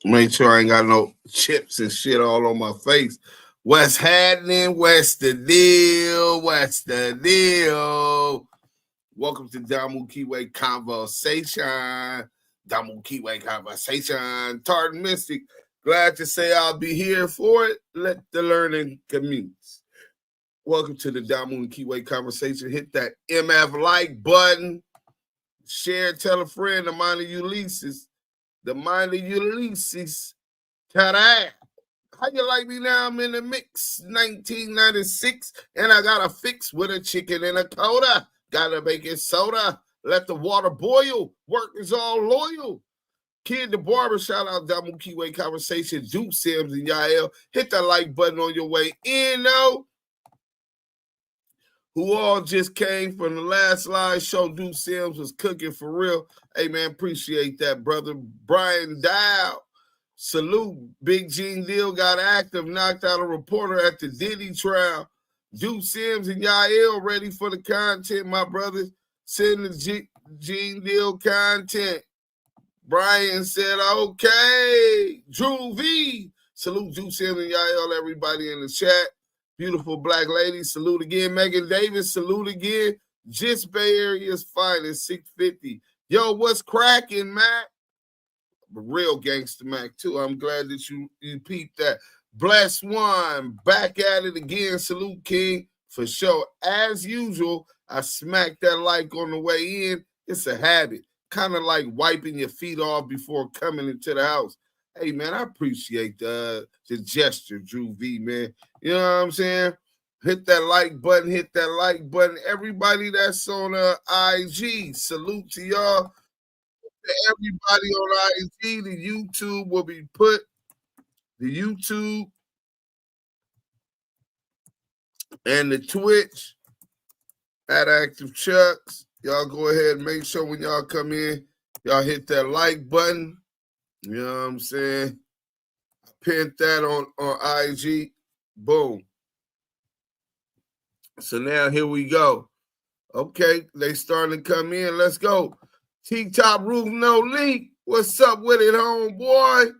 Make sure I ain't got no chips and shit all on my face. What's happening? What's the deal? What's the deal? Welcome to DAMU KIWE Conversation. DAMU KIWE Conversation. Tartan Mystic. Glad to say I'll be here for it. Let the learning commence. Welcome to the DAMU KIWE Conversation. Hit that MF like button. Share, tell a friend. The mind of Ulysses. The mind of Ulysses. Ta-da! How you like me now? I'm in the mix. 1996. And I got a fix with a chicken and a coda. Got a baking soda. Let the water boil. Work is all loyal. Kid the barber, shout out DAMU KIWE Conversation. Duke Sims and Yael. Hit that like button on your way in, though. Who all just came from the last live show. Duke Sims was cooking for real. Hey, man, appreciate that, brother. Brian Dow. Salute. Big Gene Deal got active, knocked out a reporter at the Diddy trial. Duke Sims and Yael ready for the content, my brothers. Send the Gene Deal content. Brian said, okay. Drew V. Salute Duke Sims and Yael, everybody in the chat. Beautiful black lady. Salute again. Megan Davis. Salute again. Just Bay Area's finest. 650. Yo, what's cracking, Mac? Real gangster Mac, too. I'm glad that you peeped that. Bless one. Back at it again. Salute, King. For sure. As usual, I smacked that like on the way in. It's a habit. Kind of like wiping your feet off before coming into the house. Hey, man, I appreciate the gesture, Drew V, man. You know what I'm saying? Hit that like button. Hit that like button. Everybody that's on IG, salute to y'all. To everybody on IG, the YouTube will be put. The YouTube and the Twitch at Active Chucks. Y'all go ahead and make sure when y'all come in, y'all hit that like button. You know what I'm saying? I pinned that on IG. Boom. So now here we go. Okay, they starting to come in. Let's go. T-top roof, no leak. What's up with it, homeboy?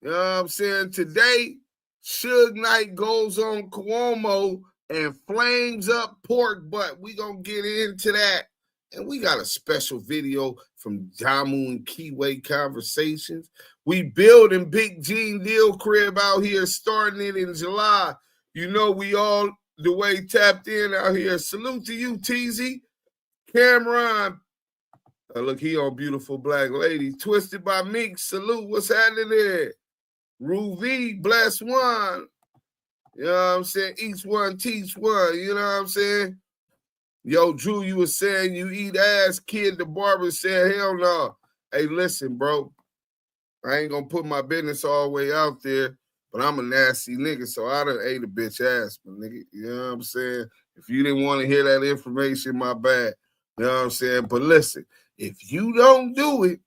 You know what I'm saying? Today, Suge Knight goes on Cuomo and flames up pork butt. We gonna get into that. And we got a special video from DAMU and KIWE Conversations. We building Big Gene Deal crib out here, starting it in July. You know we all the way tapped in out here. Salute to you, TZ. Cameron. Look, he on Beautiful Black Lady. Twisted by Meek. Salute. What's happening there? Ruvi, bless one. You know what I'm saying? Each one, teach one. You know what I'm saying? Yo, Drew, you were saying you eat ass. Kid the barber said, hell no. Hey, listen, bro. I ain't going to put my business all the way out there, but I'm a nasty nigga, so I done ate a bitch ass, my nigga. You know what I'm saying? If you didn't want to hear that information, my bad. You know what I'm saying? But listen, if you don't do it,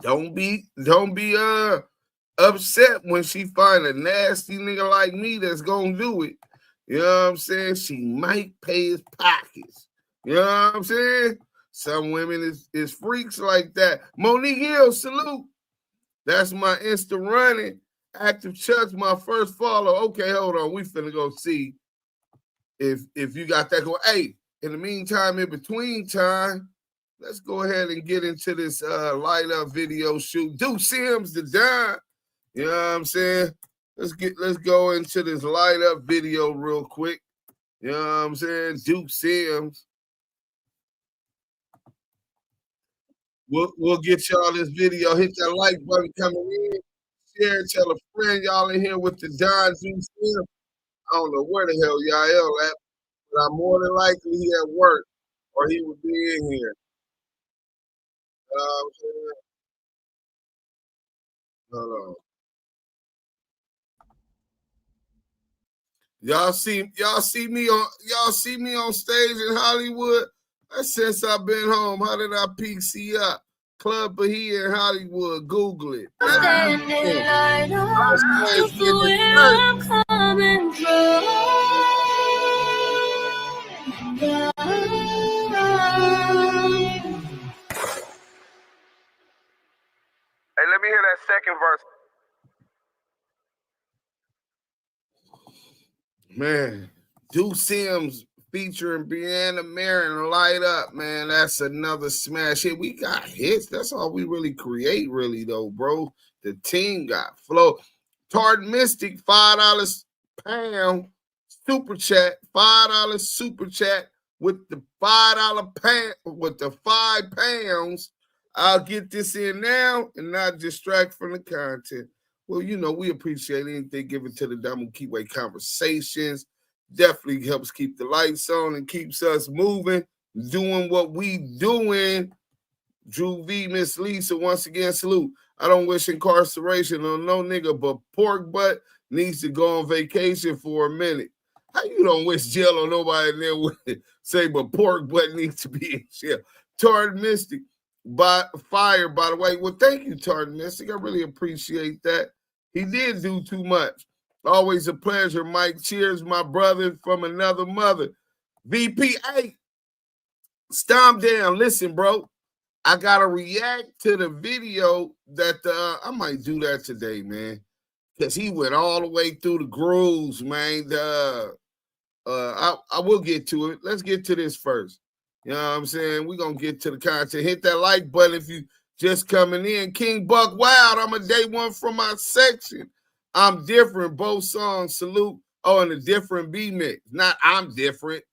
don't be upset when she find a nasty nigga like me that's going to do it. You know what I'm saying? She might pay his pockets. You know what I'm saying? Some women is freaks like that. Monique Hill, salute. That's my Insta running. Active Chuck's my first follow. Okay, hold on. We finna go see if you got that going. Hey, in the meantime, in between time, let's go ahead and get into this light up video shoot. Duke Sims the dime. You know what I'm saying? Let's go into this light up video real quick. You know what I'm saying? Duke Sims. We'll get y'all this video. Hit that like button coming in. Share, tell a friend y'all in here with the Don Duke Sims. I don't know where the hell y'all at, but I'm more than likely he at work or he would be in here. You know what I'm saying? Hold on. Y'all see me on stage in Hollywood? That's since I've been home. How did I PC up? Club Bahia in Hollywood. Google it. I'm coming Man, Duke Sims featuring Brianna Marion, Light Up, man. That's another smash hit. We got hits. That's all we really create, really, though, bro. The team got flow. Tart Mystic, $5 pound super chat. $5 super chat with the $5 pound, with the 5 pounds. I'll get this in now and not distract from the content. Well, you know, we appreciate anything given to the DAMU KIWE Conversations. Definitely helps keep the lights on and keeps us moving, doing what we doing. Drew V, Miss Lisa, once again, salute. I don't wish incarceration on no nigga, but pork butt needs to go on vacation for a minute. How you don't wish jail on nobody in there with it? Say, but pork butt needs to be in jail. Tard Mystic, by fire, by the way. Well, thank you, Tard Mystic. I really appreciate that. He did do too much. Always a pleasure, Mike. Cheers, my brother from another mother. VP8, stomp down. Listen, bro. I gotta react to the video that I might do that today, man, because he went all the way through the grooves, man. I will get to it. Let's get to this first. You know what I'm saying? We're gonna get to the content. Hit that like button if you just coming in. King Buck Wild. I'm a day one from my section. I'm different. Both songs. Salute. Oh, and a different B mix. Not I'm different.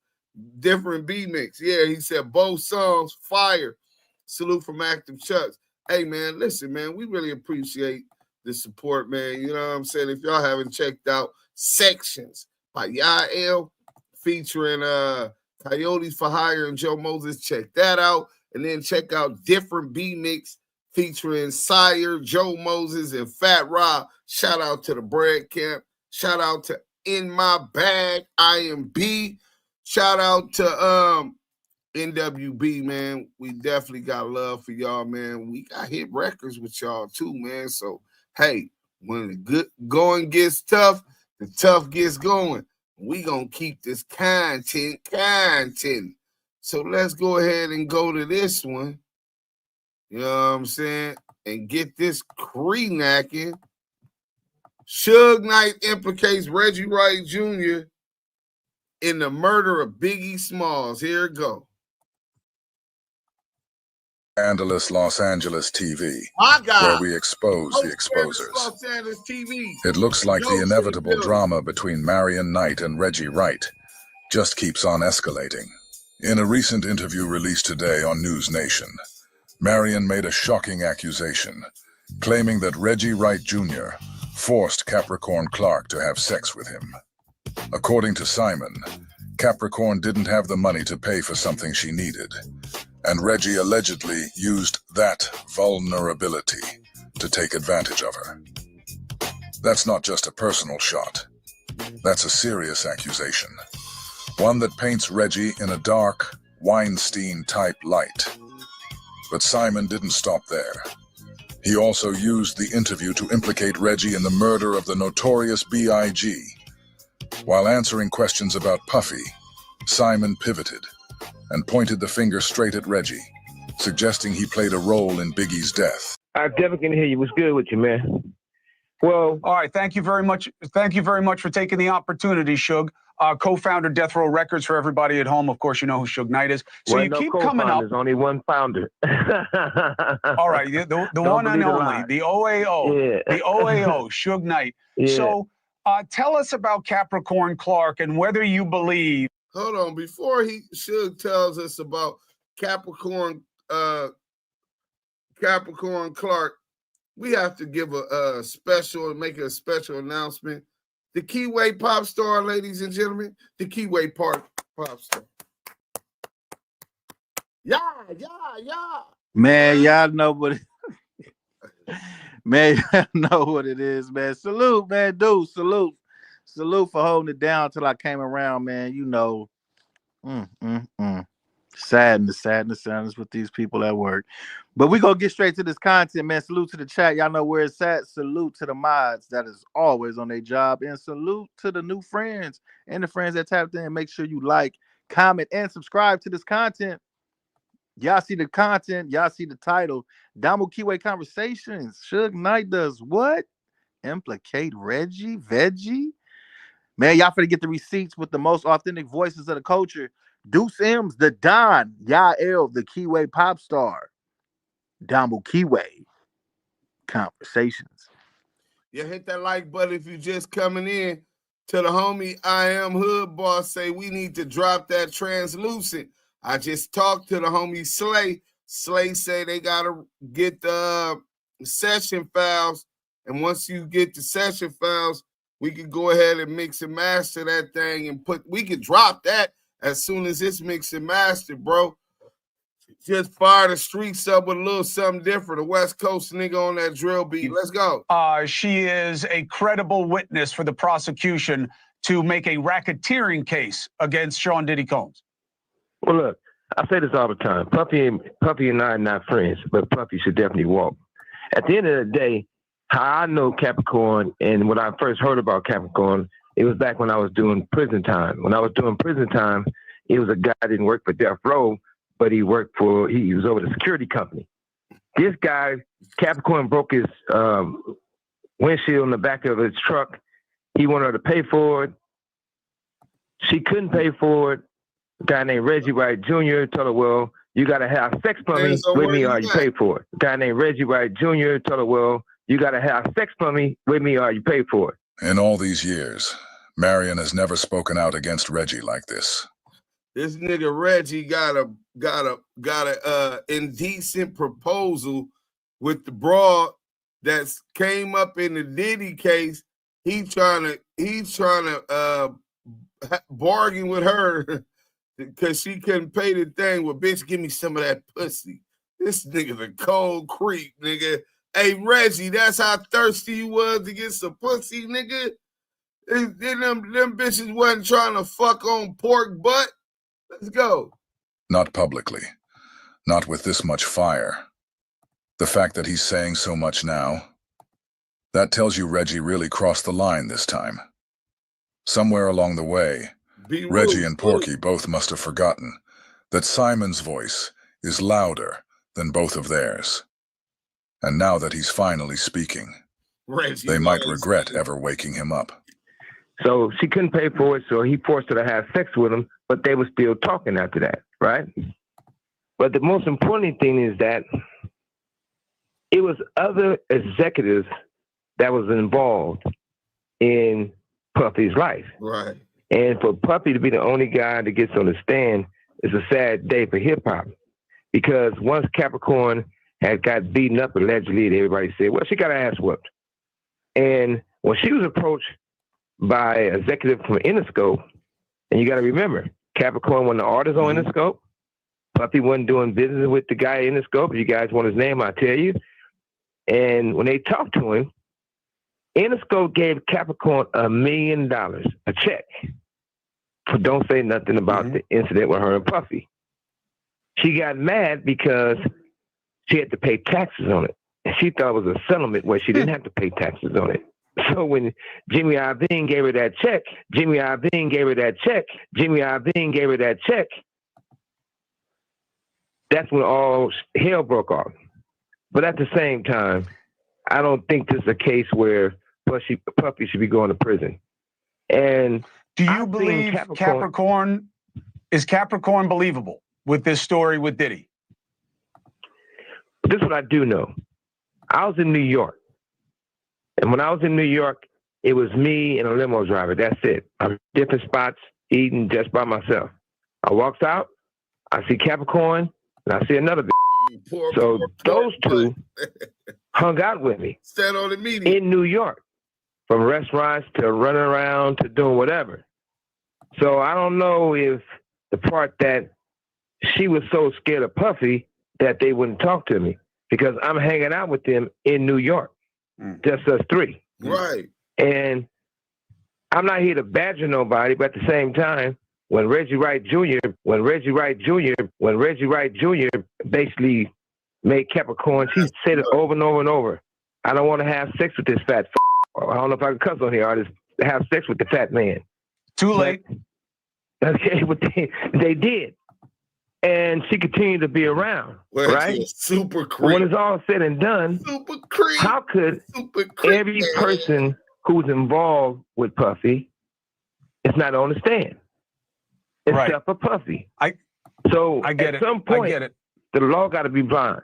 Different B mix. Yeah, he said both songs fire. Salute from Active Chucks. Hey, man, listen, man, we really appreciate the support, man. You know what I'm saying? If y'all haven't checked out Sections by Yael featuring Coyotes for Hire and Joe Moses, check that out. And then check out Different B Mix featuring Sire, Joe Moses, and Fat Rob. Shout out to the Bread Camp. Shout out to In My Bag, IMB. Shout out to NWB, man. We definitely got love for y'all, man. We got hit records with y'all too, man. So, hey, when the good going gets tough, the tough gets going. We gonna keep this content. So let's go ahead and go to this one. You know what I'm saying? And get this knacking. Suge Knight implicates Reggie Wright Jr. in the murder of Biggie Smalls. Here it go. Los Angeles TV, where we expose the exposers. Los Angeles TV. It looks like the inevitable drama between Marion Knight and Reggie Wright just keeps on escalating. In a recent interview released today on News Nation, Marion made a shocking accusation, claiming that Reggie Wright Jr. forced Capricorn Clark to have sex with him. According to Simon, Capricorn didn't have the money to pay for something she needed, and Reggie allegedly used that vulnerability to take advantage of her. That's not just a personal shot. That's a serious accusation, one that paints Reggie in a dark, Weinstein-type light. But Simon didn't stop there. He also used the interview to implicate Reggie in the murder of the notorious B.I.G. While answering questions about Puffy, Simon pivoted and pointed the finger straight at Reggie, suggesting he played a role in Biggie's death. I definitely can hear you. What's good with you, man? Well, all right. Thank you very much. Thank you very much for taking the opportunity, Suge. Co-founder Death Row Records for everybody at home. Of course, you know who Suge Knight is. So well, you keep coming up. There's only one founder. All right, the one and only, the OAO, yeah. The OAO, Suge Knight. Yeah. So tell us about Capricorn Clark and whether you believe. Hold on, before Suge tells us about Capricorn Clark, we have to give make a special announcement. The KIWE pop star, ladies and gentlemen, the KIWE pop star. Yeah. Man, y'all know what man, y'all know what it is, man. Salute, man, dude, salute. Salute for holding it down till I came around, man. You know, sadness with these people at work. But we gonna get straight to this content, man. Salute to the chat. Y'all know where it's at. Salute to the mods that is always on their job. And salute to the new friends and the friends that tapped in. Make sure you like, comment, and subscribe to this content. Y'all see the content. Y'all see the title. DAMU KIWE Conversations. Suge Knight does what? Implicate Reggie? Veggie? Man, y'all finna get the receipts with the most authentic voices of the culture. Deuce M's, the Don. Yael, the KIWE pop star. DAMU KIWE Conversations. Yeah, hit that like button if you just coming in. To the homie I Am Hood Boss say we need to drop that translucent. I just talked to the homie Slay. Slay say they gotta get the session files, and once you get the session files, we can go ahead and mix and master that thing and we can drop that as soon as it's mixed and mastered, bro. Just fire the streets up with a little something different. A West Coast nigga on that drill beat. Let's go. She is a credible witness for the prosecution to make a racketeering case against Sean Diddy Combs. Well, look, I say this all the time. Puffy and I are not friends, but Puffy should definitely walk. At the end of the day, how I know Capricorn and when I first heard about Capricorn, it was back when I was doing prison time. When I was doing prison time, it was a guy that didn't work for Death Row, but he was over the security company. This guy, Capricorn, broke his windshield in the back of his truck. He wanted her to pay for it. She couldn't pay for it. A guy named Reggie Wright Jr. told her, well, you got to have sex plumbing with me or you pay for it. A guy named Reggie Wright Jr. told her, well, you got to have sex plumbing with me or you pay for it. In all these years, Marion has never spoken out against Reggie like this. This nigga Reggie got a indecent proposal with the broad that came up in the Diddy case. He's trying to bargain with her because she couldn't pay the thing. Well, bitch, give me some of that pussy. This nigga's a cold creep, nigga. Hey, Reggie, that's how thirsty you was to get some pussy, nigga. Them bitches wasn't trying to fuck on pork butt. Let's go. Not publicly. Not with this much fire. The fact that he's saying so much now, that tells you Reggie really crossed the line this time. Somewhere along the way, Reggie and Porky both must have forgotten that Simon's voice is louder than both of theirs. And now that he's finally speaking, they might regret ever waking him up. So she couldn't pay for it, so he forced her to have sex with him, but they were still talking after that, right? But the most important thing is that it was other executives that was involved in Puffy's life. Right. And for Puffy to be the only guy that gets on the stand is a sad day for hip-hop. Because once Capricorn had got beaten up allegedly, everybody said, well, she got her ass whooped. And when she was approached by an executive from Interscope, and you got to remember, Capricorn wasn't the artist on Interscope. Puffy wasn't doing business with the guy in Interscope. If you guys want his name, I'll tell you. And when they talked to him, Interscope gave Capricorn $1 million, a check, for don't say nothing about the incident with her and Puffy. She got mad because she had to pay taxes on it. And she thought it was a settlement where she didn't have to pay taxes on it. So when Jimmy Iovine gave her that check, that's when all hell broke off. But at the same time, I don't think this is a case where Puffy should be going to prison. And do you believe Capricorn is Capricorn believable with this story with Diddy? This is what I do know. I was in New York. And when I was in New York, it was me and a limo driver. That's it. I'm in different spots, eating just by myself. I walks out, I see Capricorn, and I see another bitch. So those two hung out with me in New York, from restaurants to running around to doing whatever. So I don't know if the part that she was so scared of Puffy that they wouldn't talk to me, because I'm hanging out with them in New York. Just us three. Right. And I'm not here to badger nobody, but at the same time, when Reggie Wright Jr. basically made Capricorn, she said it over and over and over. I don't want to have sex with this fat I don't know if I can cuss on here. I just have sex with the fat man. Too late. Okay, but they did. and she continued to be around, right? Super creep. But when it's all said and done, super creep. How could every person who's involved with Puffy is not on the stand, except for Puffy? I get at some point, the law got to be blind.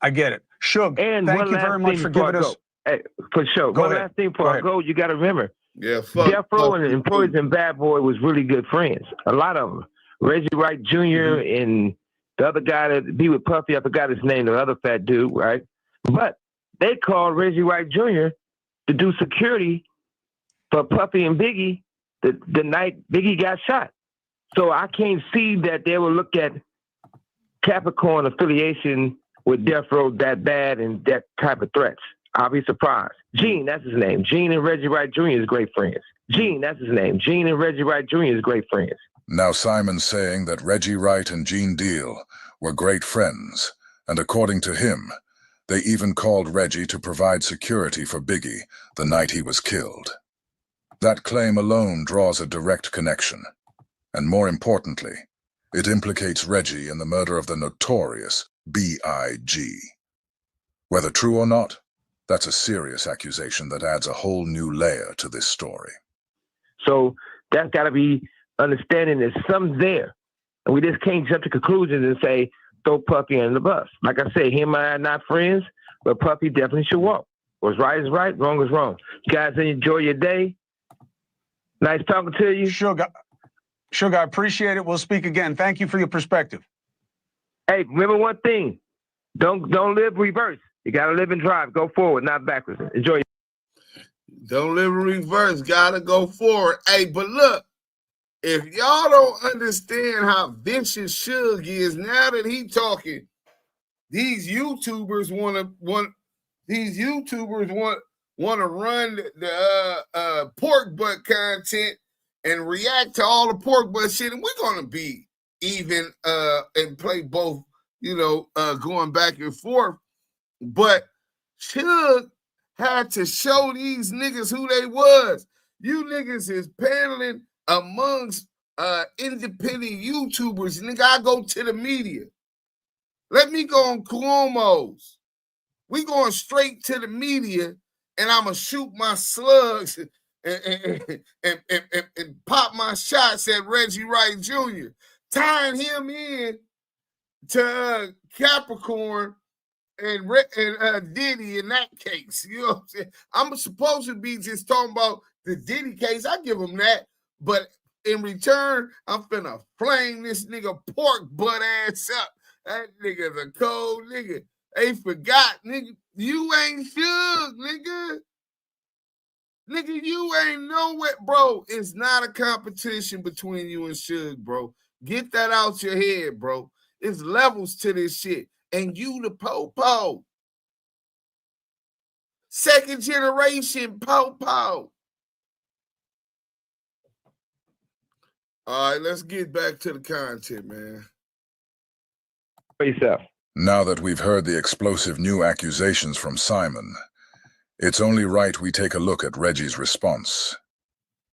I get it. Suge, and thank you very much for giving us. Hey, for sure. One last thing before I go, you got to remember. Yeah, Death Row and Employees and Bad Boy was really good friends. A lot of them. Reggie Wright Jr. and the other guy that be with Puffy, I forgot his name, the other fat dude, right? But they called Reggie Wright Jr. to do security for Puffy and Biggie the night Biggie got shot. So I can't see that they will look at Capricorn affiliation with Death Row that bad and that type of threats. I'll be surprised. Gene, that's his name. Gene and Reggie Wright Jr. is great friends. Gene, that's his name. Gene and Reggie Wright Jr. is great friends. Now Simon's saying that Reggie Wright and Gene Deal were great friends, and according to him, they even called Reggie to provide security for Biggie the night he was killed. That claim alone draws a direct connection, and more importantly, it implicates Reggie in the murder of the notorious B.I.G. Whether true or not, that's a serious accusation that adds a whole new layer to this story. So that's got to be understanding there's something there. And we just can't jump to conclusions and say, throw Puffy under the bus. Like I said, him and I are not friends, but Puffy definitely should walk. What's right is right, wrong is wrong. You guys enjoy your day. Nice talking to you. Suge, I appreciate it. We'll speak again. Thank you for your perspective. Hey, remember one thing. Don't live reverse. You got to live and drive. Go forward, not backwards. Enjoy. Don't live in reverse. Got to go forward. Hey, but look, if y'all don't understand how vicious Suge is now that he talking, these YouTubers want to run the pork butt content and react to all the pork butt shit, and we're gonna be even and play both, going back and forth. But Suge had to show these niggas who they was. You niggas is paneling amongst independent YouTubers. Nigga, I go to the media. Let me go on Cuomo's. We going straight to the media, and I'm going to shoot my slugs and pop my shots at Reggie Wright Jr., tying him in to Capricorn and Diddy in that case. You know what I'm saying? I'm supposed to be just talking about the Diddy case. I give him that. But in return, I'm finna flame this nigga pork butt ass up. That nigga's a cold nigga. They forgot, nigga. You ain't Suge, nigga. Nigga, you ain't nowhere. Bro, it's not a competition between you and Suge, bro. Get that out your head, bro. It's levels to this shit. And you the po-po. Second generation po-po. All right, let's get back to the content, man. Yourself. Now that we've heard the explosive new accusations from Simon, it's only right we take a look at Reggie's response.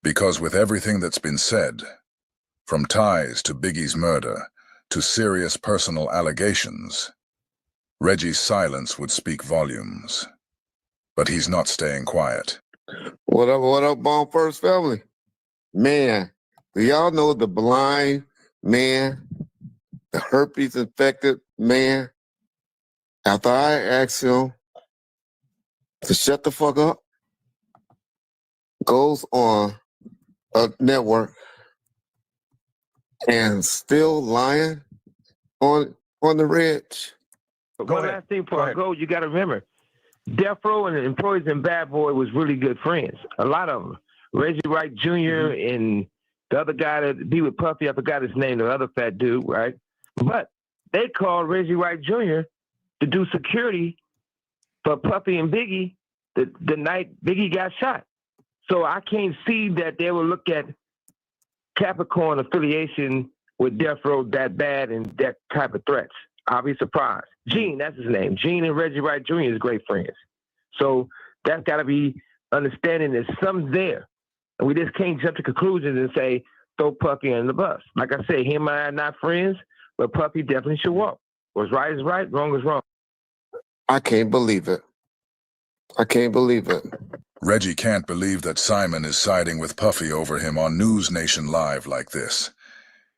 Because with everything that's been said, from ties to Biggie's murder to serious personal allegations, Reggie's silence would speak volumes. But he's not staying quiet. What up, Bomb First family? Man, do y'all know the blind man, the herpes infected man? After I asked him to shut the fuck up, goes on a network and still lying on the Reg. One last thing before I go, you got to remember, Death Row and Employees and Bad Boy was really good friends. A lot of them. Reggie Wright Jr. and the other guy that be with Puffy, I forgot his name, the other fat dude, right? But they called Reggie Wright Jr. to do security for Puffy and Biggie the night Biggie got shot. So I can't see that they will look at Capricorn affiliation with Death Row that bad and that type of threats. I'll be surprised. Gene, that's his name. Gene and Reggie Wright Jr. is great friends. So that's got to be understanding there's something there. And we just can't jump to conclusions and say, throw Puffy under the bus. Like I said, him and I are not friends, but Puffy definitely should walk. What's right is right, wrong is wrong. I can't believe it. I can't believe it. Reggie can't believe that Simon is siding with Puffy over him on News Nation Live like this.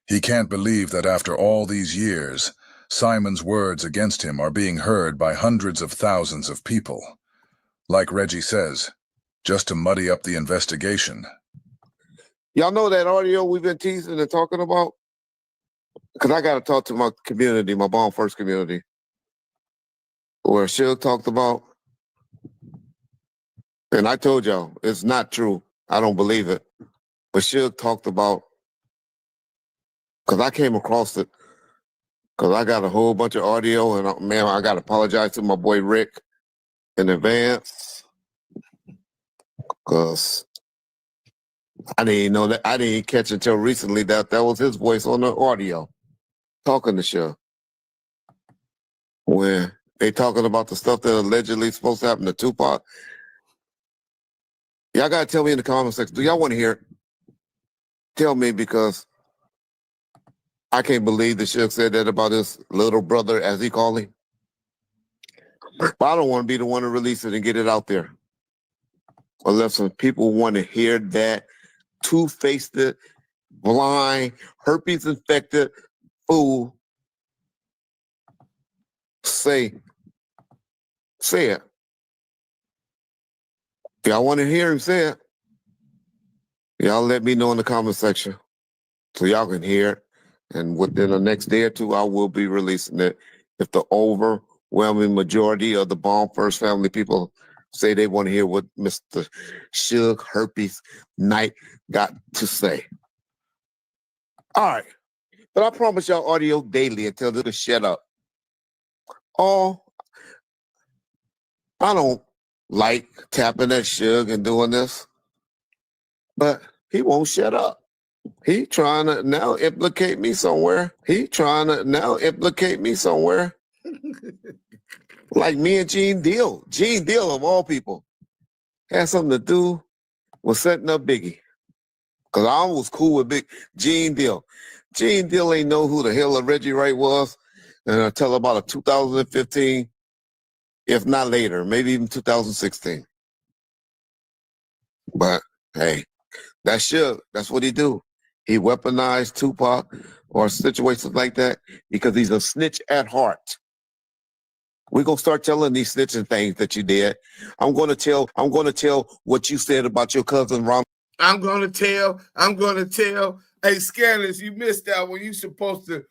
He can't believe that after all these years, Simon's words against him are being heard by hundreds of thousands of people. Like Reggie says, just to muddy up the investigation. Y'all know that audio we've been teasing and talking about? Because I got to talk to my community, my Bomb First community, where Suge talked about, and I told y'all, it's not true. I don't believe it. But Suge talked about, because I came across it, because I got a whole bunch of audio, and man, I got to apologize to my boy Rick in advance, because I didn't know that. I didn't catch until recently that that was his voice on the audio talking to Suge. When they talking about the stuff that allegedly supposed to happen to Tupac. Y'all got to tell me in the comment section. Do y'all want to hear it? Tell me, because I can't believe that Suge said that about his little brother, as he called him. But I don't want to be the one to release it and get it out there. Unless some people want to hear that two-faced, blind, herpes-infected fool say it. If y'all want to hear him say it, y'all let me know in the comment section so y'all can hear it. And within the next day or two, I will be releasing it. If the overwhelming majority of the Bomb First family people say they want to hear what Mr. Suge Herpes Knight got to say. All right. But I promise y'all audio daily until they shut up. Oh, I don't like tapping at Suge and doing this, but he won't shut up. He trying to now implicate me somewhere. Like me and Gene Deal. Gene Deal, of all people, had something to do with setting up Biggie. Because I was cool with Gene Deal. Gene Deal ain't know who the hell Reggie Wright was until about 2015, if not later, maybe even 2016. But hey, that's Suge. That's what he do. He weaponized Tupac or situations like that because he's a snitch at heart. We're gonna start telling these snitching things that you did. I'm gonna tell what you said about your cousin Ron. I'm gonna tell. Hey, Scandalous, you missed that when you supposed to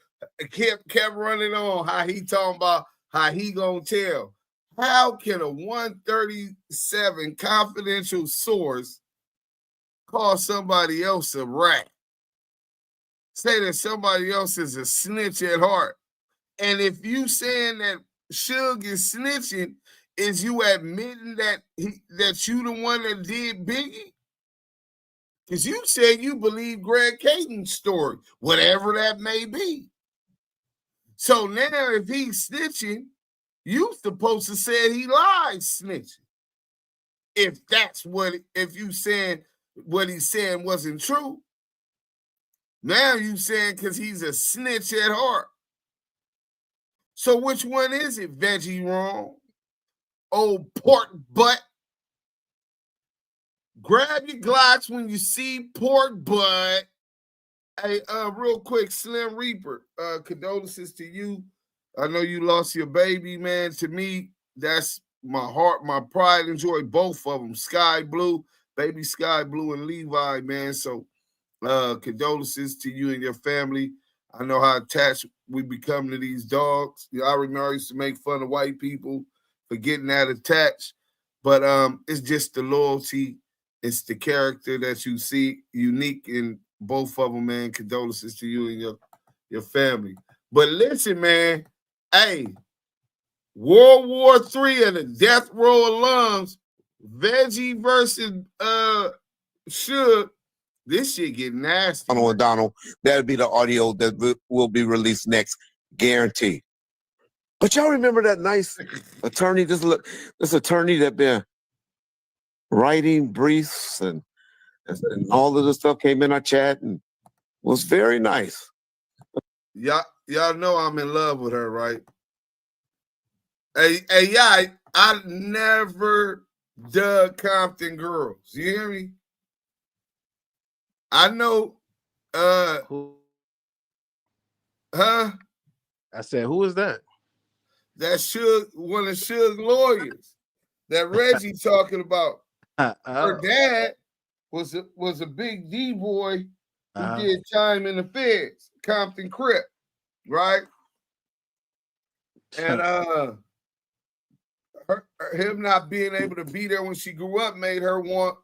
kept running on how he talking about how he gonna tell. How can a 137 confidential source call somebody else a rat? Say that somebody else is a snitch at heart. And if you saying that Suge is snitching, is you admitting that you the one that did Biggie? Because you said you believe Greg Caden's story, whatever that may be. So now if he's snitching, you supposed to say he lied snitching. If you saying what he's saying wasn't true, now you saying because he's a snitch at heart. So which one is it, Veggie Wrong? Old pork butt. Grab your Glocks when you see pork butt. Hey, real quick, Slim Reaper, condolences to you. I know you lost your baby, man. To me, that's my heart, my pride and joy, both of them. Sky Blue, baby Sky Blue and Levi, man. So condolences to you and your family. I know how attached we become to these dogs. I remember I used to make fun of white people for getting that attached. But it's just the loyalty. It's the character that you see unique in both of them, man. Condolences to you and your family. But listen, man. Hey, World War III and the death row alums, Veggie versus Suge. This shit get nasty. Donald, that'll be the audio that will be released next, guaranteed. But y'all remember that nice attorney? This attorney that been writing briefs and all of this stuff came in our chat, and was very nice. Y'all know I'm in love with her, right? Hey, yeah, I never dug Compton girls. You hear me? I know. Huh? I said, who is that? That's one of Suge lawyers that Reggie talking about. Her dad was a big D boy who did time in the feds, Compton Crip, right? And him not being able to be there when she grew up made her want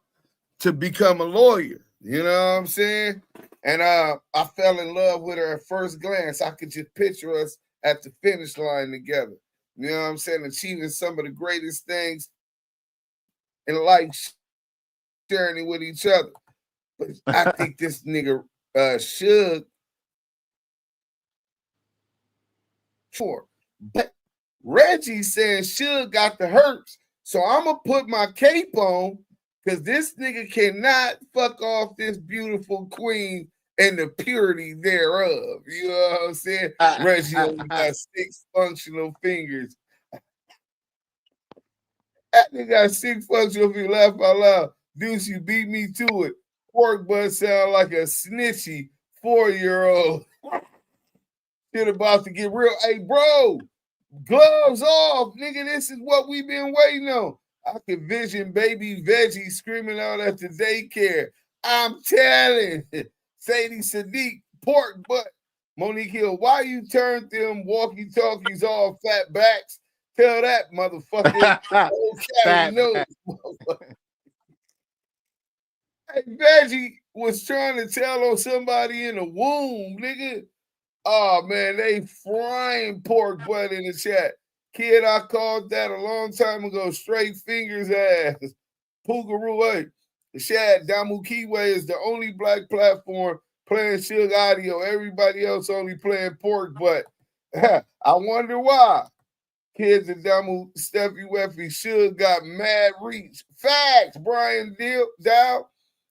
to become a lawyer. You know what I'm saying? And I fell in love with her at first glance. I could just picture us at the finish line together. You know what I'm saying? Achieving some of the greatest things in life, sharing it with each other. But I think this nigga Suge for. But Reggie saying Suge got the herpes. So I'm going to put my cape on because this nigga cannot fuck off this beautiful queen and the purity thereof. You know what I'm saying? Reggie only got 6 functional fingers. That nigga got 6 functional fingers. Laugh out loud. Deuce, you beat me to it. Pork butt sound like a snitchy 4-year-old. Shit about to get real. Hey, bro, gloves off, nigga. This is what we've been waiting on. I can vision baby Veggie screaming out at the daycare. I'm telling Sadie Sadiq, pork butt. Monique Hill, why you turned them walkie-talkies off, fat backs? Tell that motherfucker. Okay, no. Hey, Veggie was trying to tell on somebody in the womb, nigga. Oh, man, they frying pork butt in the chat. Kid, I called that a long time ago. Straight fingers ass. Poogaroo, hey. Shad, DAMU KIWE is the only black platform playing Suge audio. Everybody else only playing pork butt. I wonder why. Kids at DAMU, Steffi Weffy, Suge got mad reach. Facts, Brian Dow,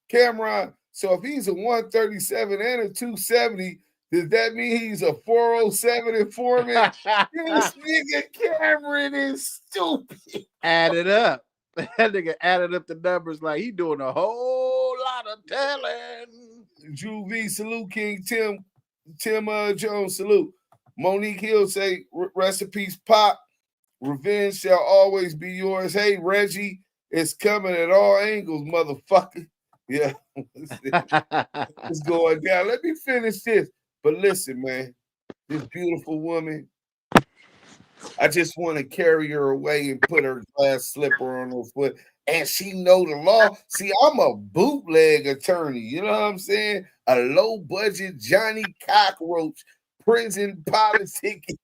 Cameron. So if he's a 137 and a 270, does that mean he's a 407 informant? This nigga Cameron is stupid. Add it up. That nigga added up the numbers like he doing a whole lot of telling. Drew V, salute King Tim Jones, salute. Monique Hill say, recipes pop. Revenge shall always be yours. Hey, Reggie, it's coming at all angles, motherfucker. Yeah, it's going down. Let me finish this. But listen, man, this beautiful woman, I just want to carry her away and put her glass slipper on her foot. And she know the law. See, I'm a bootleg attorney. You know what I'm saying? A low-budget Johnny Cockroach, prison politicking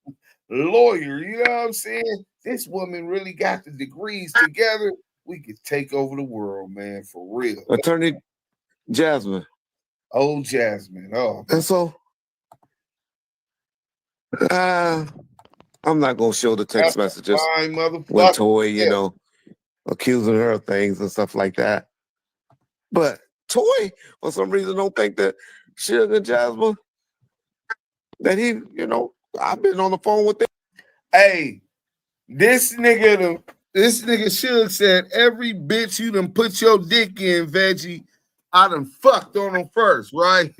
lawyer. You know what I'm saying? This woman really got the degrees together. We could take over the world, man, for real. Attorney Jasmine. Old Jasmine. Oh. And so, I'm not going to show the text messages with Toy, you know, accusing her of things and stuff like that. But Toy, for some reason, don't think that Suge and Jasmine, that he, you know, I've been on the phone with them. Hey, this nigga Suge said, every bitch you done put your dick in, Veggie, I done fucked on them first, right?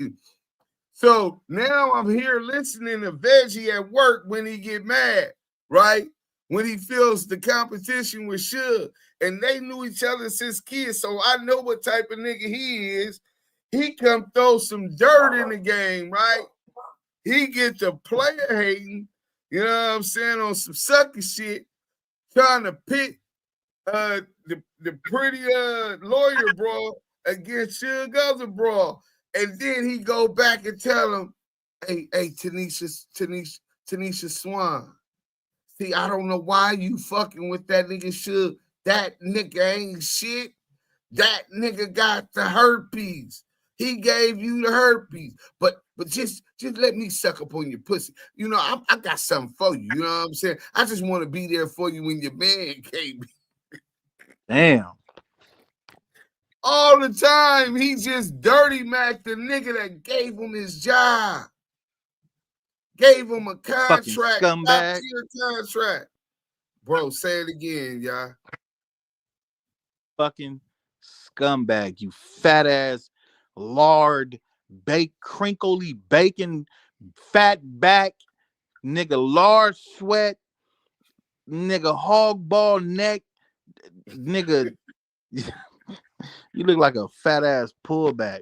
So now I'm here listening to Veggie at work when he get mad, right? When he feels the competition with Suge. And they knew each other since kids, so I know what type of nigga he is. He come throw some dirt in the game, right? He get the player hating, you know what I'm saying, on some sucker shit, trying to pit the pretty lawyer bro against Suge other bro. And then he go back and tell him, hey, Tanisha Swan. See, I don't know why you fucking with that nigga Suge. That nigga ain't shit. That nigga got the herpes. He gave you the herpes. But just let me suck up on your pussy. You know, I got something for you. You know what I'm saying? I just want to be there for you when your man came. Damn. all the time. He just dirty Mac the nigga that gave him his job. Gave him a contract, top-tier contract. Bro, say it again, y'all. Fucking scumbag, you fat ass, lard, crinkly bacon, fat back, nigga, large sweat, nigga, hog ball neck, nigga. You look like a fat ass pullback.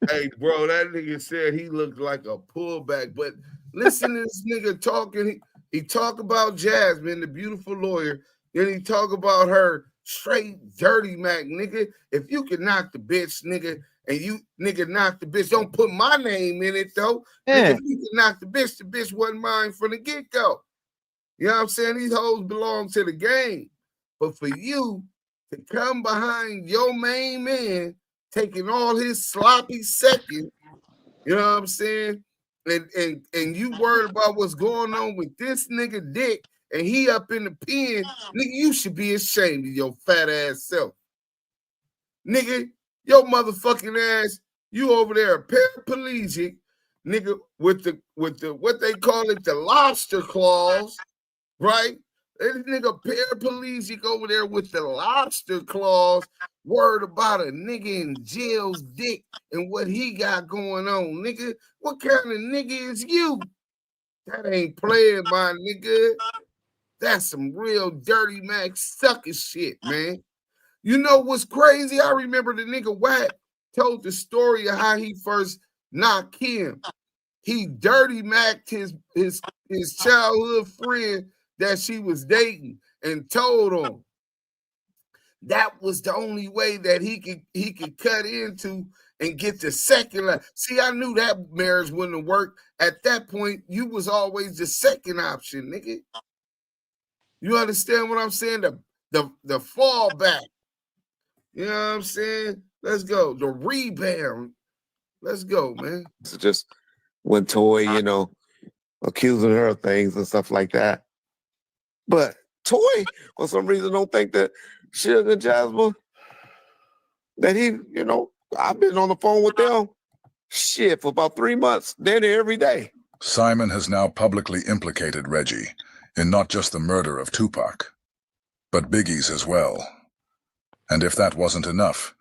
Hey, bro, that nigga said he looked like a pullback. But listen to this nigga talking. He talk about Jasmine, the beautiful lawyer. Then he talk about her straight dirty Mac, nigga. If you can knock the bitch, nigga, and you nigga knock the bitch, don't put my name in it though. Yeah. Nigga, if you can knock the bitch wasn't mine from the get-go. You know what I'm saying? These hoes belong to the game. But for you to come behind your main man, taking all his sloppy second, you know what I'm saying? And you worried about what's going on with this nigga Dick, and he up in the pen, nigga, you should be ashamed of your fat ass self. Nigga, your motherfucking ass, you over there a paraplegic, nigga, with the what they call it, the lobster claws, right? This nigga paraplegic over there with the lobster claws, worried about a nigga in jail's dick and what he got going on, nigga. What kind of nigga is you? That ain't playing, my nigga. That's some real dirty Mac sucker shit, man. You know what's crazy? I remember the nigga Wack told the story of how he first knocked him. He dirty Mac'd his childhood friend that she was dating and told him that was the only way that he could cut into and get the second life. See, I knew that marriage wouldn't work. At that point, you was always the second option, nigga. You understand what I'm saying? The fallback. You know what I'm saying? Let's go. The rebound. Let's go, man. It's just when Toy, you know, accusing her of things and stuff like that. But Toy, for some reason, don't think that Suge and Jasmine, that he, you know, I've been on the phone with them, shit, for about 3 months. They're there every day. Simon has now publicly implicated Reggie in not just the murder of Tupac, but Biggie's as well. And if that wasn't enough,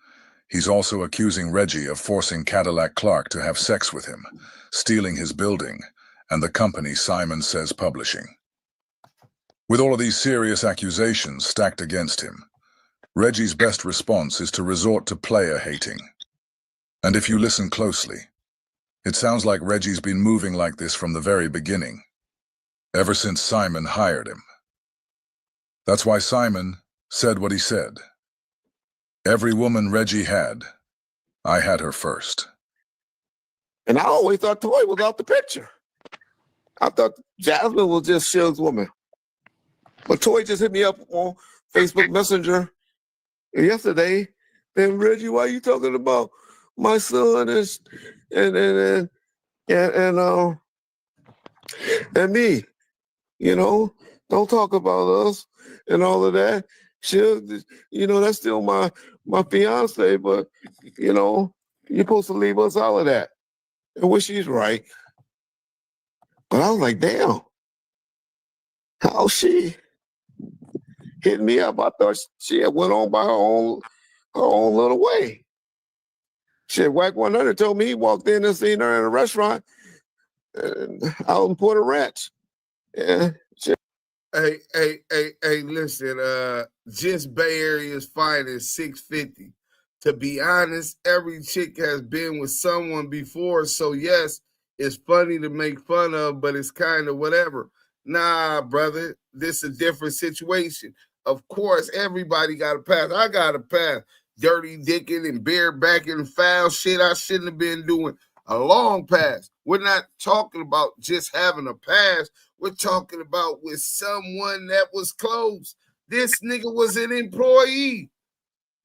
he's also accusing Reggie of forcing Cadillac Clark to have sex with him, stealing his building, and the company Simon says publishing. With all of these serious accusations stacked against him, Reggie's best response is to resort to player hating. And if you listen closely, it sounds like Reggie's been moving like this from the very beginning, ever since Simon hired him. That's why Simon said what he said. Every woman Reggie had, I had her first. And I always thought Toy was out the picture. I thought Jasmine was just Suge's woman. But Toy just hit me up on Facebook Messenger yesterday. Then Reggie, why are you talking about my son and me? You know, don't talk about us and all of that. Suge, you know, that's still my fiance, but you know, you're supposed to leave us all of that. And which she's right. But I was like, damn, how she hit me up? I thought she had went on by her own little way. Shit, Wack 100 told me he walked in and seen her in a restaurant out in Porter Ranch. Yeah, shit. Hey, listen, just Bay Area's finest 650. To be honest, every chick has been with someone before, so yes, it's funny to make fun of, but it's kind of whatever. Nah, brother, this is a different situation. Of course, everybody got a pass. I got a pass. Dirty dicking and barebacking and foul shit I shouldn't have been doing. A long pass. We're not talking about just having a pass. We're talking about with someone that was close. This nigga was an employee.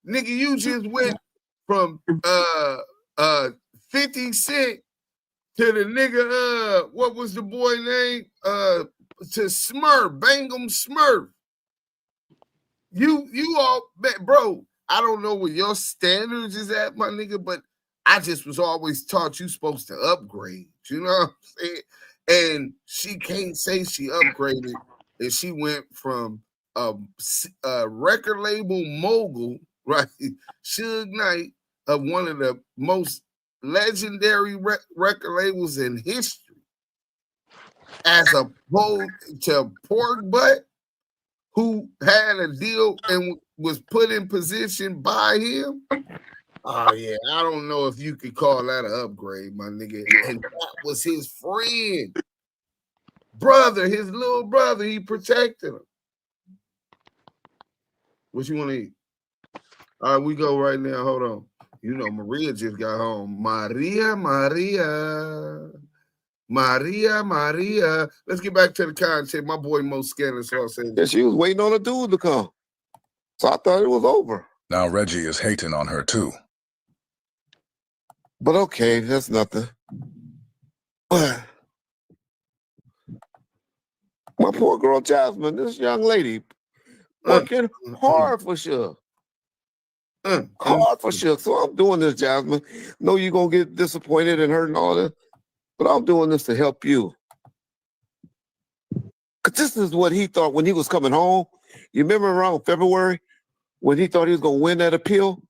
Nigga, you just went from 50 Cent to the nigga, what was the boy name? To Smurf, Bangum Smurf. you all, bro. I don't know what your standards is at, my nigga, but I just was always taught you supposed to upgrade. You know what I'm saying? And she can't say she upgraded, and she went from a record label mogul, right? Suge Knight, of one of the most legendary record labels in history, as opposed to Pork Butt, who had a deal and was put in position by him. Oh, yeah, I don't know if you could call that an upgrade, my nigga. And that was his friend. Brother, his little brother, he protected him. What you want to eat? All right, we go right now. Hold on. You know, Maria just got home. Maria. Let's get back to the content. My boy Mo Scanlon said. Yeah, she was waiting on a dude to come. So I thought it was over. Now Reggie is hating on her too. But okay, that's nothing. But my poor girl Jasmine, this young lady, working hard for sure. Hard for sure. So I'm doing this, Jasmine. Know you're going to get disappointed and hurt and all that, but I'm doing this to help you. Because this is what he thought when he was coming home. You remember around February when he thought he was going to win that appeal?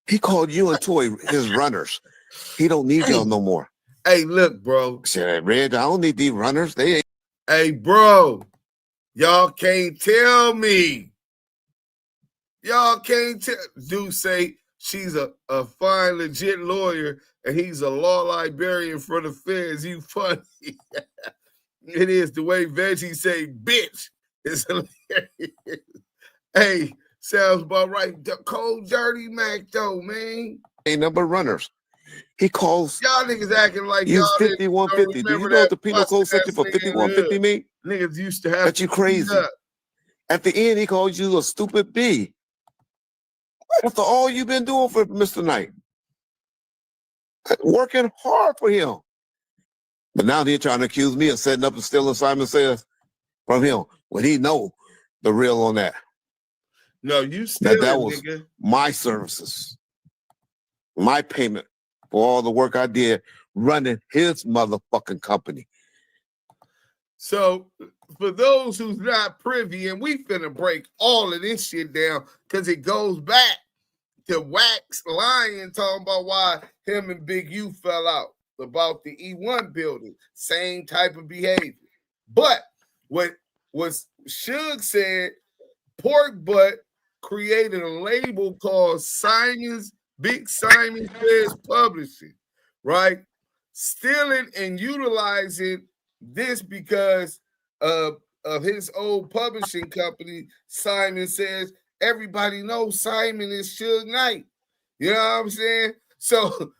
He called you and Toy his runners. He don't need y'all no more. Hey, look, bro. I said, Red, I don't need these runners. They ain't. Hey, bro. Y'all can't tell me. Y'all can't tell. Dude say she's a fine, legit lawyer, and he's a law librarian for the feds. You funny. It is the way Veggie say, bitch. It's hilarious. Hey, sounds about right. Cold, dirty Mac, though, man. Ain't number runners. He calls. Y'all niggas acting like you y'all 5150. Do you know what the penal code section for 5150 mean? Niggas used to have. That you crazy. At the end, he calls you a stupid B. After all you've been doing for Mr. Knight. Working hard for him. But now they're trying to accuse me of setting up and stealing Simon Says from him. When he know the real on that. No, you stealing, that was nigga. My services. My payment for all the work I did running his motherfucking company. So, for those who's not privy, and we finna break all of this shit down because it goes back to Wax lying, talking about why him and Big U fell out about the E1 building. Same type of behavior. But what was Suge said, Pork Butt created a label called Big Simon Says Publishing, right? Stealing and utilizing this because of his old publishing company, Simon Says. Everybody knows Simon is Suge Knight. You know what I'm saying? So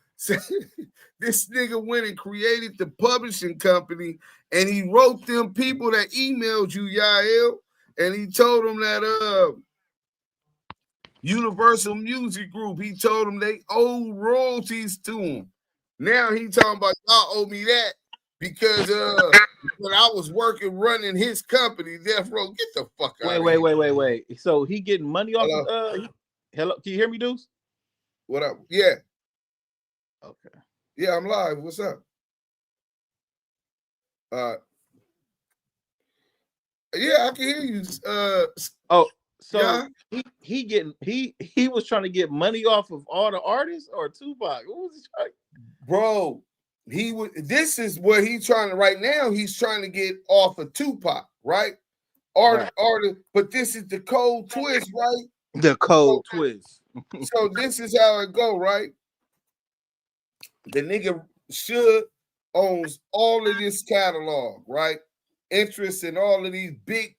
this nigga went and created the publishing company, and he wrote them people that emailed you, Yael, and he told them that Universal Music Group, he told them they owe royalties to him. Now he talking about y'all owe me that because when I was working running his company, Death Row, get the fuck out of here. Wait. So he getting money off of hello, can you hear me, Deuce? What up? Yeah. Okay. Yeah, I'm live. What's up? Yeah, I can hear you. So yeah. he was trying to get money off of all the artists or Tupac. What was he trying? Bro, this is what he's trying to right now. He's trying to get off of Tupac, right? But this is the cold twist, right? The cold twist. So this is how it go, right? The nigga Suge owns all of this catalog, right? Interest in all of these big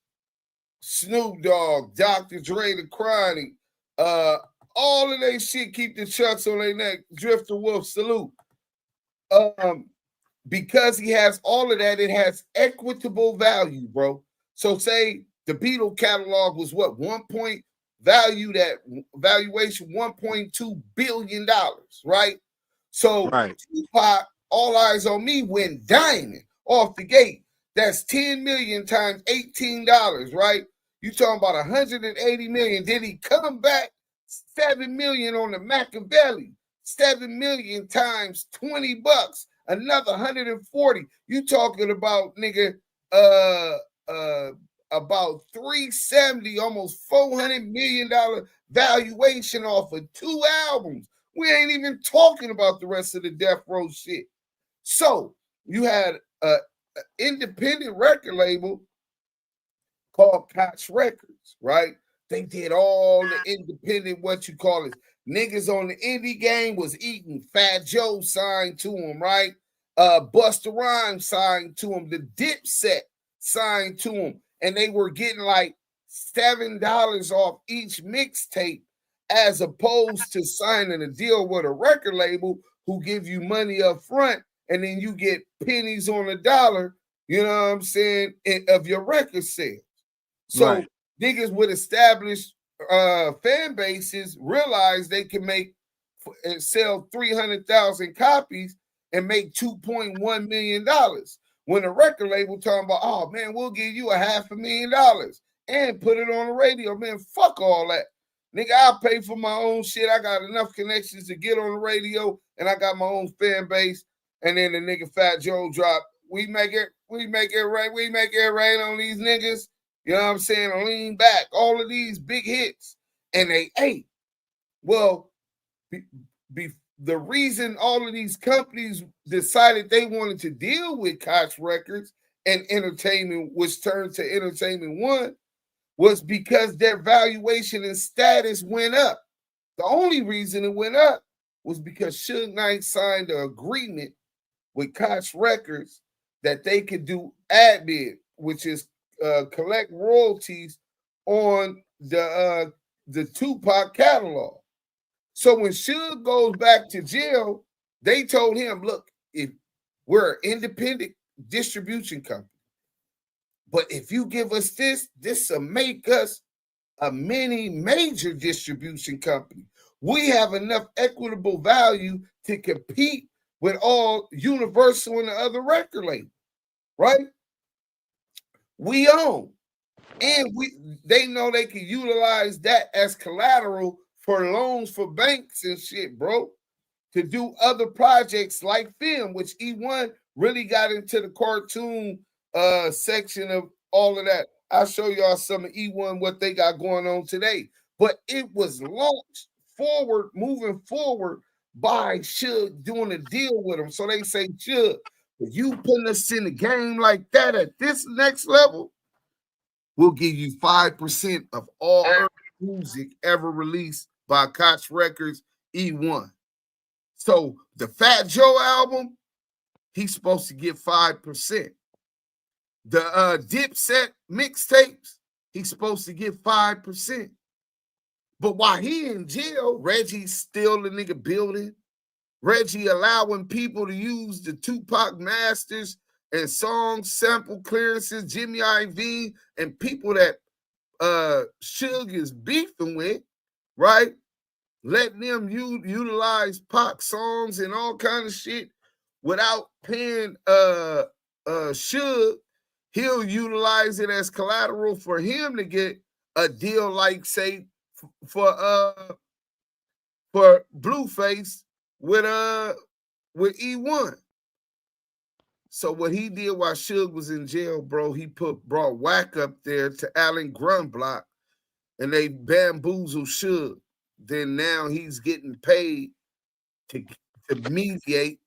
Snoop Dogg, Dr. Dre, the Chronic, all of that shit keep the chucks on their neck. Drifter Wolf, salute. Because he has all of that, it has equitable value, bro. So say the Beatle catalog was what? Valuation $1.2 billion, right? So Tupac, All Eyes on Me, went diamond off the gate. That's 10 million times $18, right? You talking about 180 million. Did he come back 7 million on the Machiavelli? 7 million times $20, another 140. You talking about, nigga, about 370, almost $400 million valuation off of 2 albums. We ain't even talking about the rest of the Death Row shit. So you had an independent record label called Koch Records, right? They did all the independent, what you call it, niggas on the indie game was eating. Fat Joe signed to him, right? Busta Rhymes signed to him. The Dipset signed to him. And they were getting like $7 off each mixtape, as opposed to signing a deal with a record label who give you money up front and then you get pennies on the dollar, you know what I'm saying, of your record sales. So niggas with established fan bases realize they can make and sell 300,000 copies and make $2.1 million. When a record label talking about, oh man, we'll give you $500,000 and put it on the radio. Man, fuck all that. Nigga, I'll pay for my own shit. I got enough connections to get on the radio, and I got my own fan base. And then the nigga Fat Joe drop, we make it rain on these niggas. You know what I'm saying? Lean back, all of these big hits. And they ate. Well, the reason all of these companies decided they wanted to deal with Koch Records and Entertainment, which turned to Entertainment One, was because their valuation and status went up. The only reason it went up was because Suge Knight signed an agreement with Koch Records that they could do ad bid, which is collect royalties on the Tupac catalog. So when Suge goes back to jail, they told him, look, if we're an independent distribution company, but if you give us this will make us a mini major distribution company. We have enough equitable value to compete with all Universal and the other record labels, right? We own. And they know they can utilize that as collateral for loans for banks and shit, bro, to do other projects like film, which E1 really got into the cartoon section of all of that. I'll show y'all some of E1, what they got going on today. But it was launched moving forward by Suge doing a deal with them. So they say, Suge, if you putting us in the game like that at this next level, we'll give you 5% of all music ever released by Koch Records, E1. So the Fat Joe album, he's supposed to get 5%. The Dipset mixtapes, he's supposed to get 5%. But while he in jail, Reggie's still the nigga building. Reggie allowing people to use the Tupac masters and song sample clearances, Jimmy IV, and people that Suge is beefing with, right? Letting them utilize Pac songs and all kind of shit without paying Suge. He'll utilize it as collateral for him to get a deal like, say, for Blueface with E1. So what he did while Suge was in jail, bro, he brought Whack up there to Allen Grunblock, and they bamboozled Suge. Then now he's getting paid to mediate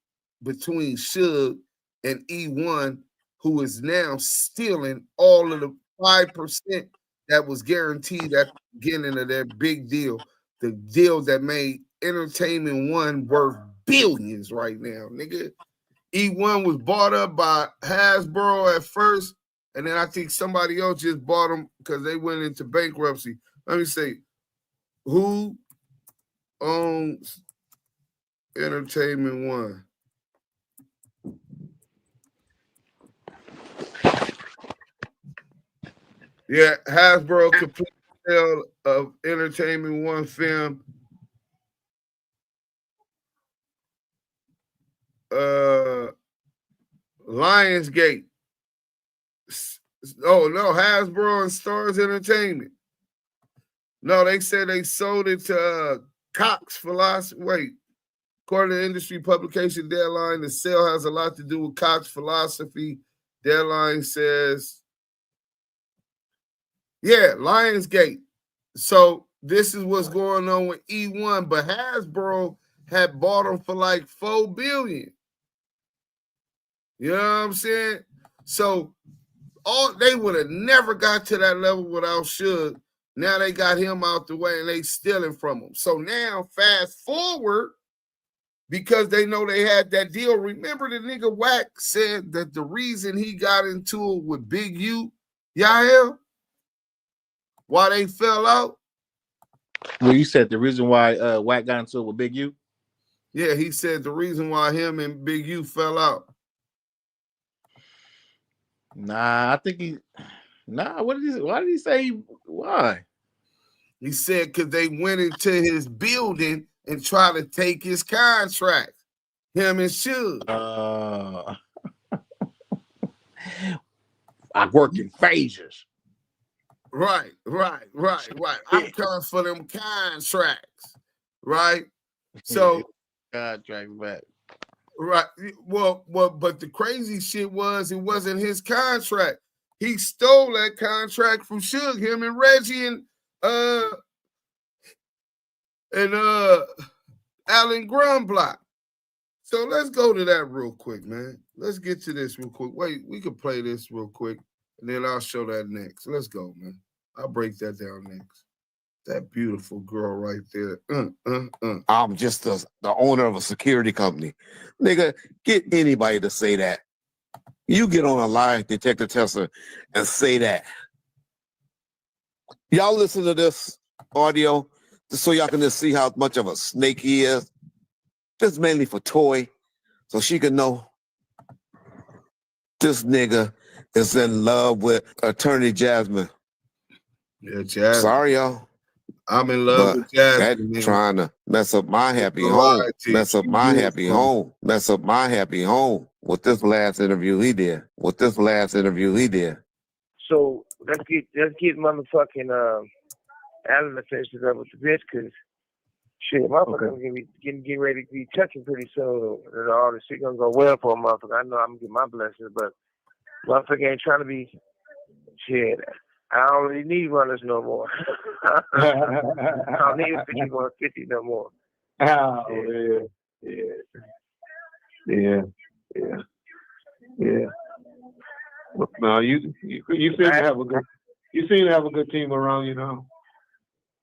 between Suge and E1, who is now stealing all of the 5% that was guaranteed at the beginning of their big deal, the deal that made Entertainment One worth billions right now, nigga. E1 was bought up by Hasbro at first, and then I think somebody else just bought them because they went into bankruptcy. Let me say, who owns Entertainment One? Yeah, Hasbro complete sale of Entertainment One film. Lionsgate Oh no, Hasbro and Stars Entertainment. No, they said they sold it to Cox Philosophy. Wait, according to industry publication Deadline, the sale has a lot to do with Cox Philosophy. Deadline says, yeah, Lionsgate. So this is what's going on with E1, but Hasbro had bought them for like $4 billion. You know what I'm saying? So they would have never got to that level without Suge. Now they got him out the way and they stealing from him. So now, fast forward, because they know they had that deal. Remember the nigga Wack said that the reason he got into it with Big U, Yael, why they fell out? Well, you said the reason why Wack got into it with Big U? Yeah, he said the reason why him and Big U fell out. Nah, I think he. Nah, why did he say why? He said because they went into his building and tried to take his contract. Him and Suge. I work in phases. Right. I'm coming for them contracts. Right. So contract back. Right. Well, but the crazy shit was it wasn't his contract. He stole that contract from Suge, him and Reggie and Alan Grumblock. So let's go to that real quick, man. Let's get to this real quick. Wait, we can play this real quick, and then I'll show that next. Let's go, man. I'll break that down next. That beautiful girl right there. I'm just the owner of a security company. Nigga, get anybody to say that. You get on a lie detector tester and say that. Y'all listen to this audio just so y'all can just see how much of a snake he is. Just mainly for Toy, so she can know this nigga is in love with Attorney Jasmine. Yeah, Jasmine. Sorry, y'all. I'm in love with Jasmine. That trying to mess up my happy home. Mess up my happy home. Mess up my happy home with this last interview he did. So let's get motherfucking Alan to finish this up with the bitch, because shit, motherfucker gonna be getting ready to be touching pretty soon. And all this shit gonna go well for a motherfucker. I know I'm gonna get my blessings, but motherfucker ain't trying to be shit. I don't really need runners no more. I don't need a 5150 no more. Oh, yeah. No, you seem to have a good team around you now.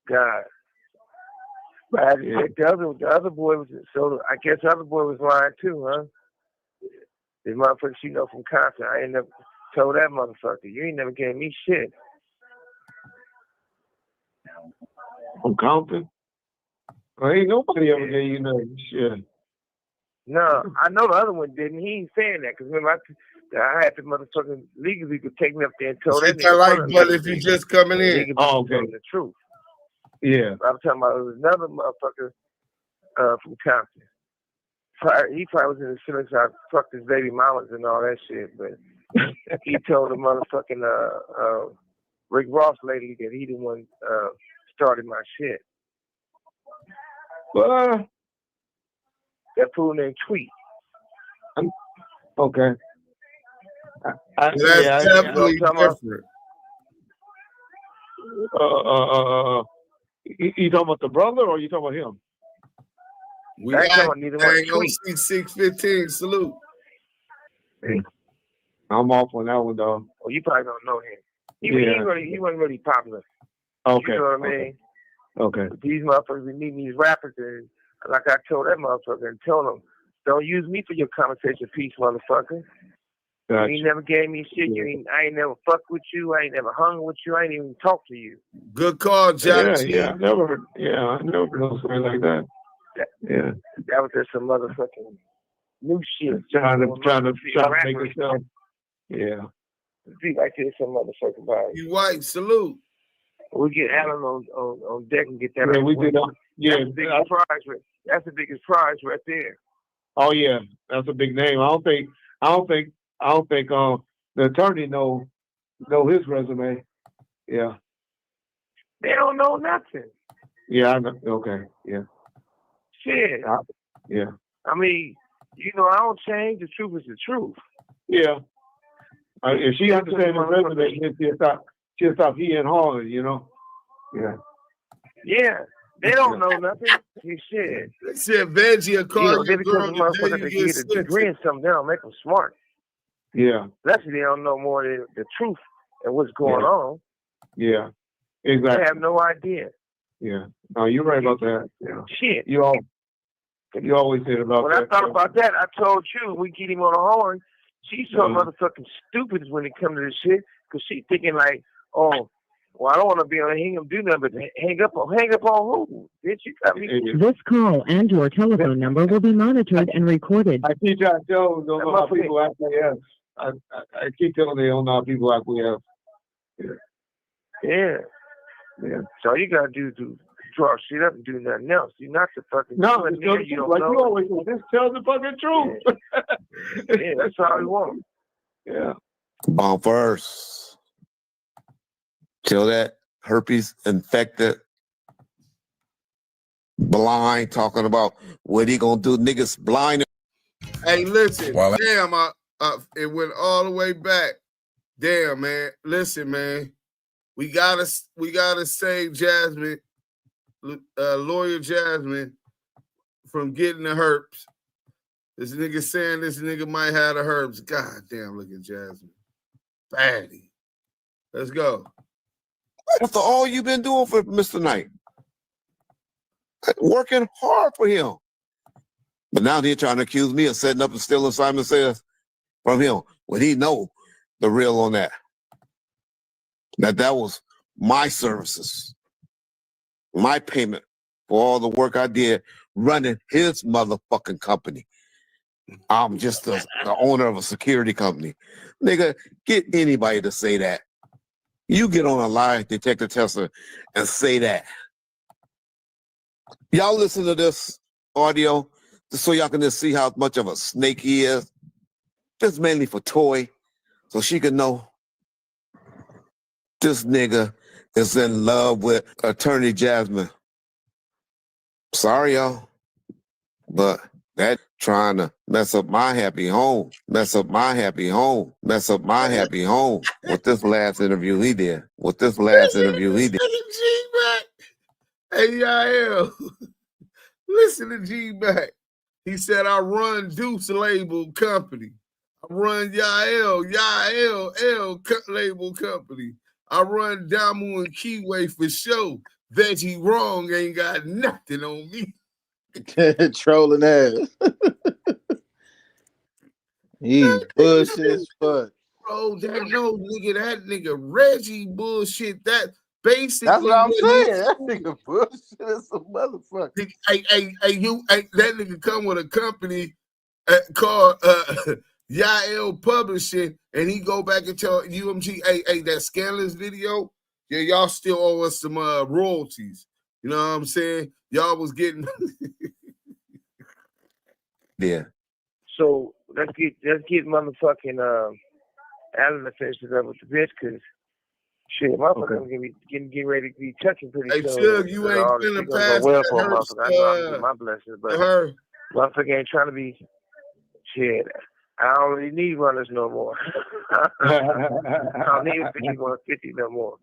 God. But I think the other boy was, so I guess the other boy was lying too, huh? The motherfucker she know from Compton. I ain't never told that motherfucker, you ain't never gave me shit. From Compton? Well, ain't nobody ever gave you nothing. Shit. No, I know the other one didn't. He ain't saying that, because remember I had the motherfucking legally could take me up there and tell that nigga. Like, but if you just coming in, the truth. Yeah. I'm talking about it was another motherfucker from Compton. He probably was in the feelings I fucked his baby mamas and all that shit, but he told the motherfucking Rick Ross lady that he the one started my shit. That fool named Tweet. Okay. That's definitely different. You talking about the brother or you talking about him? We got neither one. OC 615, salute. Hey, I'm off on that one, though. Oh, you probably don't know him. He wasn't really popular. Okay. You know what I mean? Okay. But these motherfuckers be meeting these rappers, and like I told that motherfucker and told him, don't use me for your conversation piece, motherfucker. Gotcha. You ain't never gave me shit. Yeah. I ain't never fucked with you. I ain't never hung with you. I ain't even talked to you. Good call, Jack. I never heard something like that. That was just some motherfucking new shit. Trying to make yourself. Yeah. Be like this, some motherfucking body. You white, salute. We get Alan on deck and get that. Yeah, we did. Yeah, that's the biggest prize right there. Oh yeah, that's a big name. I don't think the attorney know know his resume. Yeah. They don't know nothing. Yeah, I know. Okay. Yeah. Shit. Yeah. I mean, I don't change. The truth is the truth. Yeah. If she understands his resume, then she'll stop he and hauling, Yeah. Yeah. They don't know nothing. Shit. They said Veggie will call your girl the day you get a degree in something, they don't make them smart. Yeah. Especially they don't know more than the truth and what's going on. Yeah. Exactly. They have no idea. Yeah. No, you're right about that. Yeah. Shit. You always said about when that. When I thought about that, I told you, we get him on the horn. She's so motherfucking stupid when it comes to this shit, because she's thinking like, oh, well, I don't want to be on him do nothing but hang up on who? Bitch, you got me. This call and your telephone number will be monitored and recorded. I keep trying to tell them, don't know how people acquiesce. I keep telling them they don't know how people acquiesce. Yeah. So all you gotta do is draw shit up and do nothing else. You're not the fucking like you always say, just tell the fucking truth. Yeah, that's all we want. Yeah. Bomb first. Till that herpes infected, blind, talking about what he gonna do, niggas blind. Hey, listen, damn, it went all the way back. Damn, man. Listen, man. We gotta save Jasmine, lawyer Jasmine, from getting the herpes. This nigga saying this nigga might have the herpes. God damn, look at Jasmine. Baddie. Let's go. After all you've been doing for Mr. Knight, working hard for him, but now they're trying to accuse me of setting up and stealing Simon Says from him when he know the real on that. That was my services, my payment for all the work I did running his motherfucking company. I'm just the owner of a security company. Nigga, get anybody to say that. You get on a lie detector tester and say that. Y'all listen to this audio just so y'all can just see how much of a snake he is. Just mainly for Toy, so she can know this nigga is in love with Attorney Jasmine. Sorry, y'all, but that trying to mess up my happy home, with this last interview he did. Hey, Yael, listen to G-Mac. He said, I run Deuce Label Company. I run Yael Label Company. I run DAMU KIWE for show. Veggie Wrong ain't got nothing on me. Trolling ass. He's bullshit as fuck. Bro, that nigga Reggie bullshit. That basically that's what I'm saying. That nigga bullshit is a motherfucker. Hey, that nigga come with a company called Yael Publishing, and he go back and tell UMG, hey, that scandalous video, yeah, y'all still owe us some royalties. You know what I'm saying? Y'all was getting yeah. So let's get motherfucking Alan to finish it up with the bitch, because shit, motherfucker gonna be getting ready to be touching pretty soon. Hey, Suge, you ain't finna pass that motherfucker. I know I'm getting my blessings, but motherfucker ain't trying to be shit. I don't really need runners no more. I don't need 5150 no more.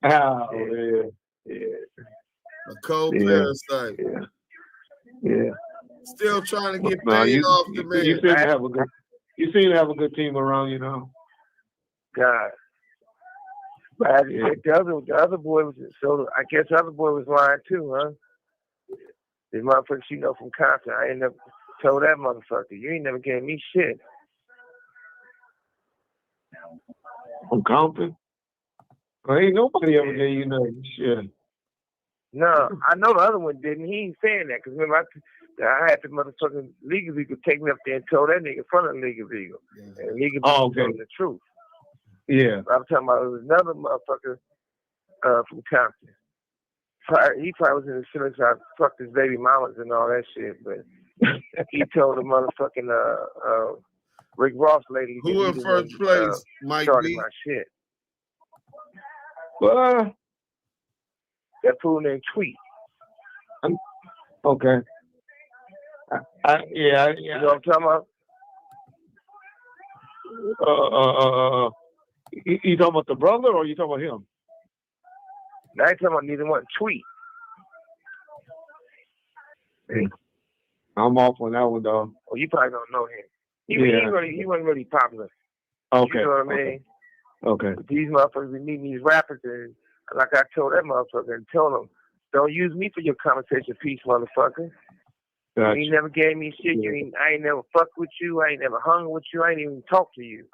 Oh, yeah. A cold parasite. Yeah. Still trying to get paid off the man. You seem to have a good team around, God. But the other boy was, so I guess the other boy was lying too, huh? This motherfucker she know from Compton. I ain't never told that motherfucker, you ain't never gave me shit. From Compton? Well, ain't nobody ever gave you nothing. Shit. No, I know the other one didn't. He ain't saying that, because remember I had the motherfucking legal vehicle take me up there and told that nigga in front of the legal vehicle. And legal vehicle told the truth. Yeah. I'm talking about it was another motherfucker from Compton. He probably was in the feelings I fucked his baby mamas and all that shit, but he told the motherfucking Rick Ross lady who in first place might started be my shit. Well, That fool named Tweet. okay. Yeah. You know what I'm talking about? You talking about the brother or you talking about him? I ain't talking about neither one. Tweet. I'm off on that one, though. Oh, you probably don't know him. He wasn't really popular. Okay. You know what I mean? Okay. But these motherfuckers be meeting these rappers, and like I told that motherfucker and told him, don't use me for your conversation piece, motherfucker. Gotcha. You never gave me shit. I ain't never fucked with you. I ain't never hung with you. I ain't even talked to you.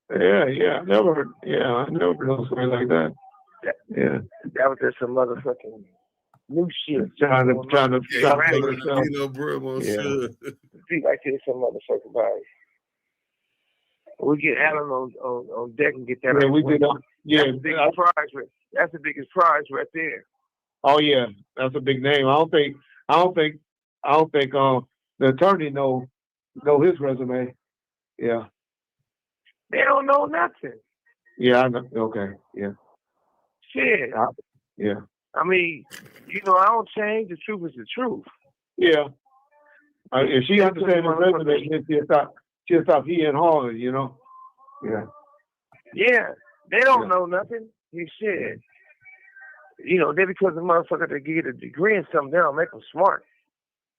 Yeah. I never heard no story like that. That was just some motherfucking new shit. Trying to you know, bro, Speak like this, some motherfucking body. We get Alan on deck and get that. Yeah, we did. That's the biggest prize. That's the biggest prize right there. Oh yeah, that's a big name. I don't think the attorney know his resume. Yeah. They don't know nothing. Yeah, I know. Okay. Yeah. Shit. Yeah. I mean, I don't change. The truth is the truth. Yeah. If she understands her resume, she'll stop he and hauling, Yeah. Yeah. They don't know nothing. You shit. They because the motherfucker they get a degree in something, they don't make them smart.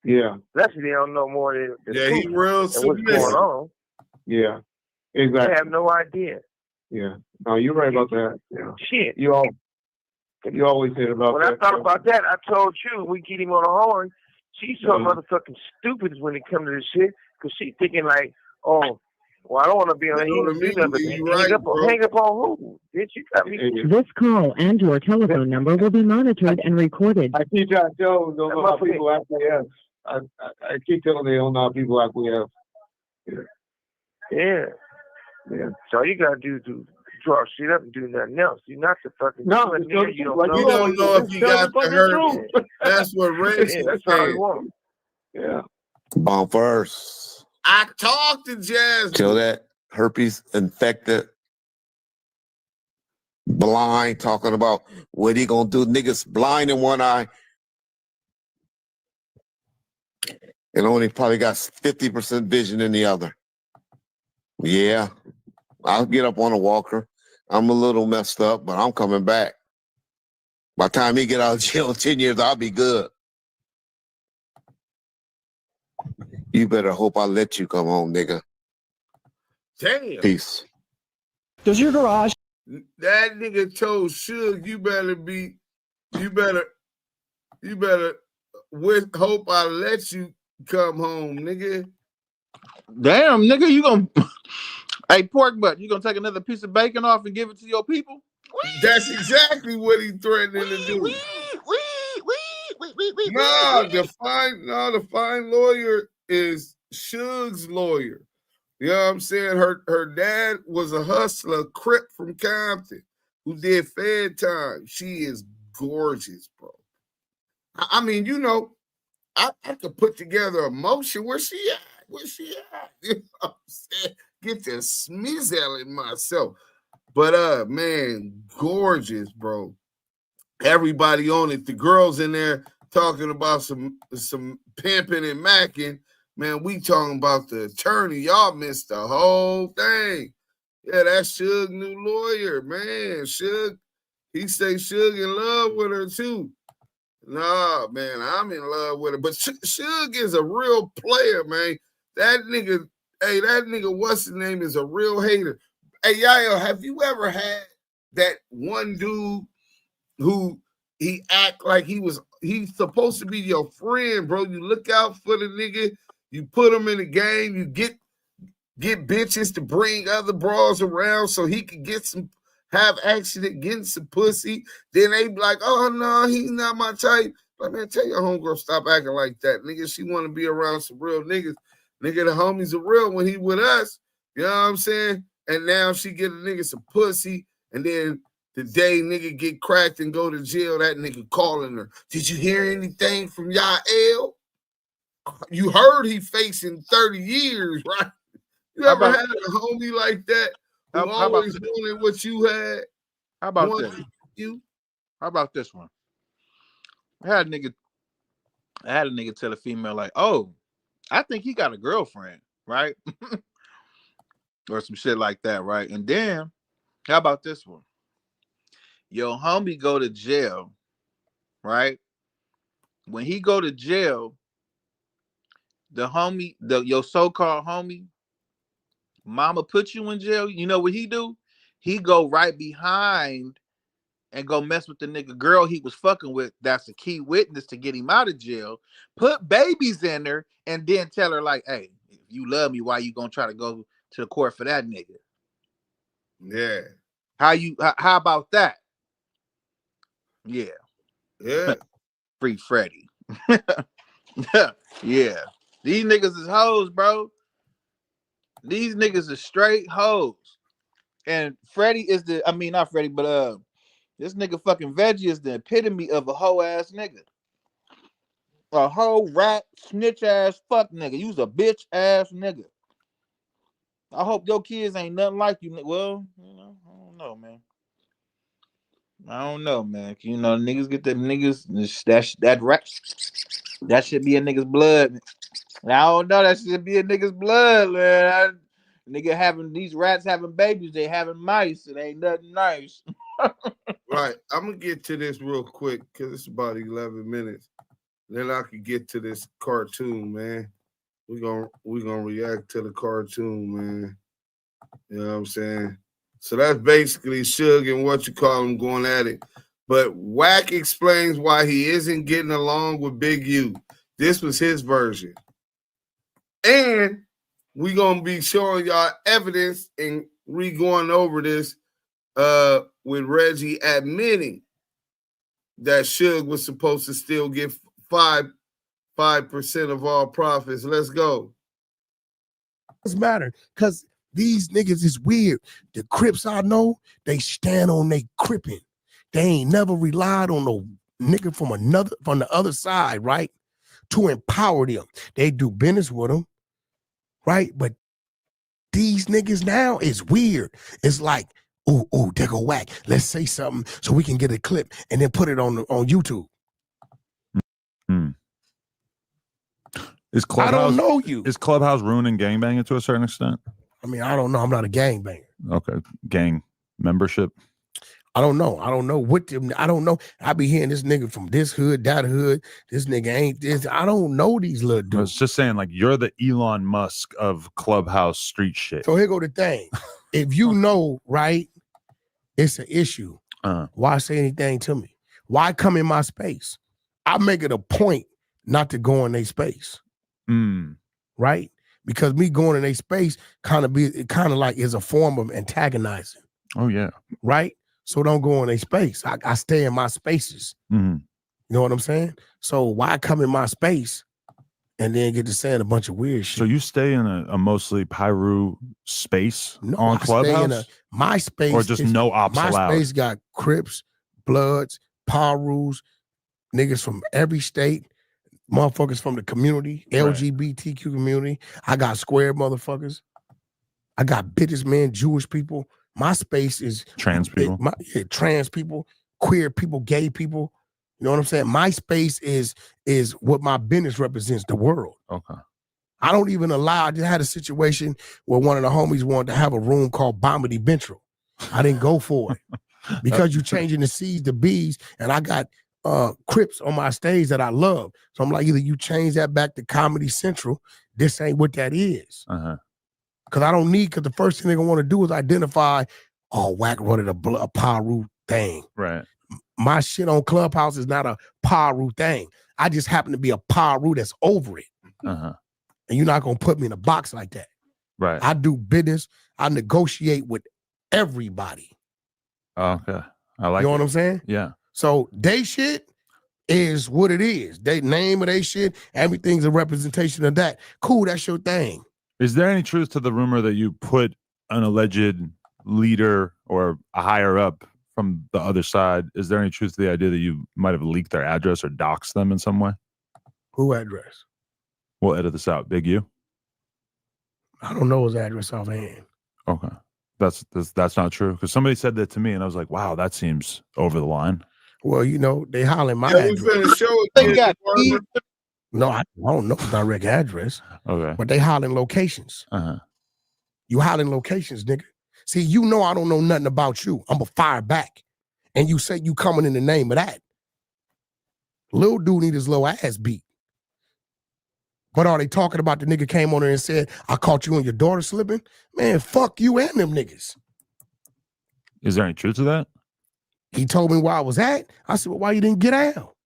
Yeah. Especially they don't know more than the yeah, truth he real and what's going on. Yeah. Exactly. They have no idea. Yeah. No, you're right about that. Yeah. Shit. You always said about when that. When I thought about that, I told you, we get him on the horn. She's so motherfucking stupid when it comes to this shit, because she thinking like, oh, well, I don't want to be on hang up on who? Bitch, you got me. This call and your telephone number will be monitored and recorded. I keep trying to tell them don't know how people acquiesce. I keep telling them they don't know how people acquiesce. Yeah. So all you gotta do is draw shit up and do nothing else. You're not the fucking you don't know if you got the hurt. That's what Reggie that's all you want. Yeah. Bomb first. I talked to Jazz. Till that herpes infected, blind, talking about what he gonna do. Niggas blind in one eye. And only probably got 50% vision in the other. Yeah. I'll get up on a walker. I'm a little messed up, but I'm coming back. By the time he get out of jail in 10 years, I'll be good. You better hope I let you come home, nigga. Damn. Peace. Does your garage? That nigga told Suge, you better with hope I let you come home, nigga. Damn, nigga, you gonna hey pork butt, you gonna take another piece of bacon off and give it to your people? That's exactly what he threatening to do. The fine lawyer is Suge's lawyer. You know what I'm saying? Her dad was a hustler, Crip from Compton, who did Fed time. She is gorgeous, bro. I mean, I could put together a motion. Where she at? You know what I'm saying? Get to smizzling myself. But man, gorgeous, bro. Everybody on it. The girls in there talking about some pimping and macking. Man, we talking about the attorney. Y'all missed the whole thing. Yeah, that's Suge new lawyer, man. Suge, he say Suge in love with her too. Nah, man, I'm in love with her. But Suge is a real player, man. That nigga, what's his name, is a real hater. Hey, Yayo, have you ever had that one dude who he act like he's supposed to be your friend, bro? You look out for the nigga, you put him in the game, you get bitches to bring other bras around so he can have action at getting some pussy. Then they be like, oh no, he's not my type. Like, man, tell your homegirl stop acting like that, nigga. She want to be around some real niggas. Nigga, the homies are real when he with us. You know what I'm saying? And now she get a nigga some pussy, and then the day nigga get cracked and go to jail, that nigga calling her. Did you hear anything from Yael? You heard he facing 30 years, right? You ever had a homie like that who always wanted what you had? How about this? How about this one? I had a nigga tell a female like, "Oh, I think he got a girlfriend, right?" Or some shit like that, right? And then, how about this one? Your homie go to jail, right? When he go to jail, your so-called homie, mama put you in jail. You know what he do? He go right behind and go mess with the nigga girl he was fucking with. That's a key witness to get him out of jail. Put babies in her and then tell her like, "Hey, if you love me, why you gonna try to go to the court for that nigga?" Yeah. How about that? Yeah. Yeah. Free Freddie. Yeah. These niggas is hoes, bro. These niggas is straight hoes. And Freddie is not Freddie, but this nigga fucking Veggie is the epitome of a hoe ass nigga. A hoe, rat, snitch ass fuck nigga. You's a bitch ass nigga. I hope your kids ain't nothing like you. Well, I don't know, man. I don't know, man. You know, niggas get them niggas. That rat. That should be a nigga's blood. I don't know. That should be a nigga's blood, man. Nigga having these rats having babies. They having mice. It ain't nothing nice. Right. I'm gonna get to this real quick because it's about 11 minutes. Then I can get to this cartoon, man. We're gonna react to the cartoon, man. You know what I'm saying? So that's basically Suge and what you call him going at it. But Wack explains why he isn't getting along with Big U. This was his version. And we're gonna be showing y'all evidence and going over this with Reggie admitting that Suge was supposed to still get 5% of all profits. Let's go. Doesn't matter because these niggas is weird. The Crips I know, they stand on they cripping. They ain't never relied on no nigga from the other side, right? To empower them. They do business with them, right? But these niggas now is weird. It's like, oh, they go Whack. Let's say something so we can get a clip and then put it on YouTube. Is Clubhouse, I don't know you. Is Clubhouse ruining gangbanging to a certain extent? I mean, I don't know. I'm not a gangbanger. Okay. Gang membership. I don't know. I don't know what them. I don't know. I be hearing this nigga from this hood, that hood. This nigga ain't this. I don't know these little dudes. I was just saying, like, you're the Elon Musk of Clubhouse street shit. So here go the thing. If you know, right, it's an issue. Why say anything to me? Why come in my space? I make it a point not to go in their space. Right? Because me going in their space kind of like is a form of antagonizing. Oh, yeah. Right? So don't go in their space. I stay in my spaces. You know what I'm saying? So why come in my space and then get to saying a bunch of weird shit? So you stay in a mostly Pyru space on Clubhouse? My space. Or just no ops allowed? My space got Crips, Bloods, Pyrus, niggas from every state, motherfuckers from the community, LGBTQ community. I got square motherfuckers. I got businessmen, Jewish people. My space is trans people. Trans people, queer people, gay people. You know what I'm saying? My space is what my business represents, the world. Okay. I don't even allow. I just had a situation where one of the homies wanted to have a room called Bomity Bentral. I didn't go for it because you changing the C's to B's, and I got Crips on my stage that I love. So I'm like, either you change that back to Comedy Central. This ain't what that is. Because I don't need, because the first thing they're going to want to do is identify, Whack running a Paru thing. Right. My shit on Clubhouse is not a Paru thing. I just happen to be a Paru that's over it. And you're not going to put me in a box like that. Right. I do business. I negotiate with everybody. Okay. I like You know what I'm saying? Yeah. So they shit is what it is. They name of they shit. Everything's a representation of that. Cool, that's your thing. Is there any truth to the rumor that you put an alleged leader or a higher up from the other side? Is there any truth to the idea that you might have leaked their address or doxed them in some way? Who address? We'll edit this out. Big U? I don't know his address offhand. Okay. That's not true? Because somebody said that to me, and I was like, wow, that seems over the line. Well, you know, they hollering my Yeah, we address. finna show it. They got No, I don't know the direct address. Okay. But they hollering locations. You hollering locations, nigga. See, you know I don't know nothing about you. I'm going to fire back. And you say you coming in the name of that. Lil dude need his little ass beat. But are they talking about the nigga came on there and said, I caught you and your daughter slipping? Man, fuck you and them niggas. Is there any truth to that? He told me where I was at. I said, well, why you didn't get out?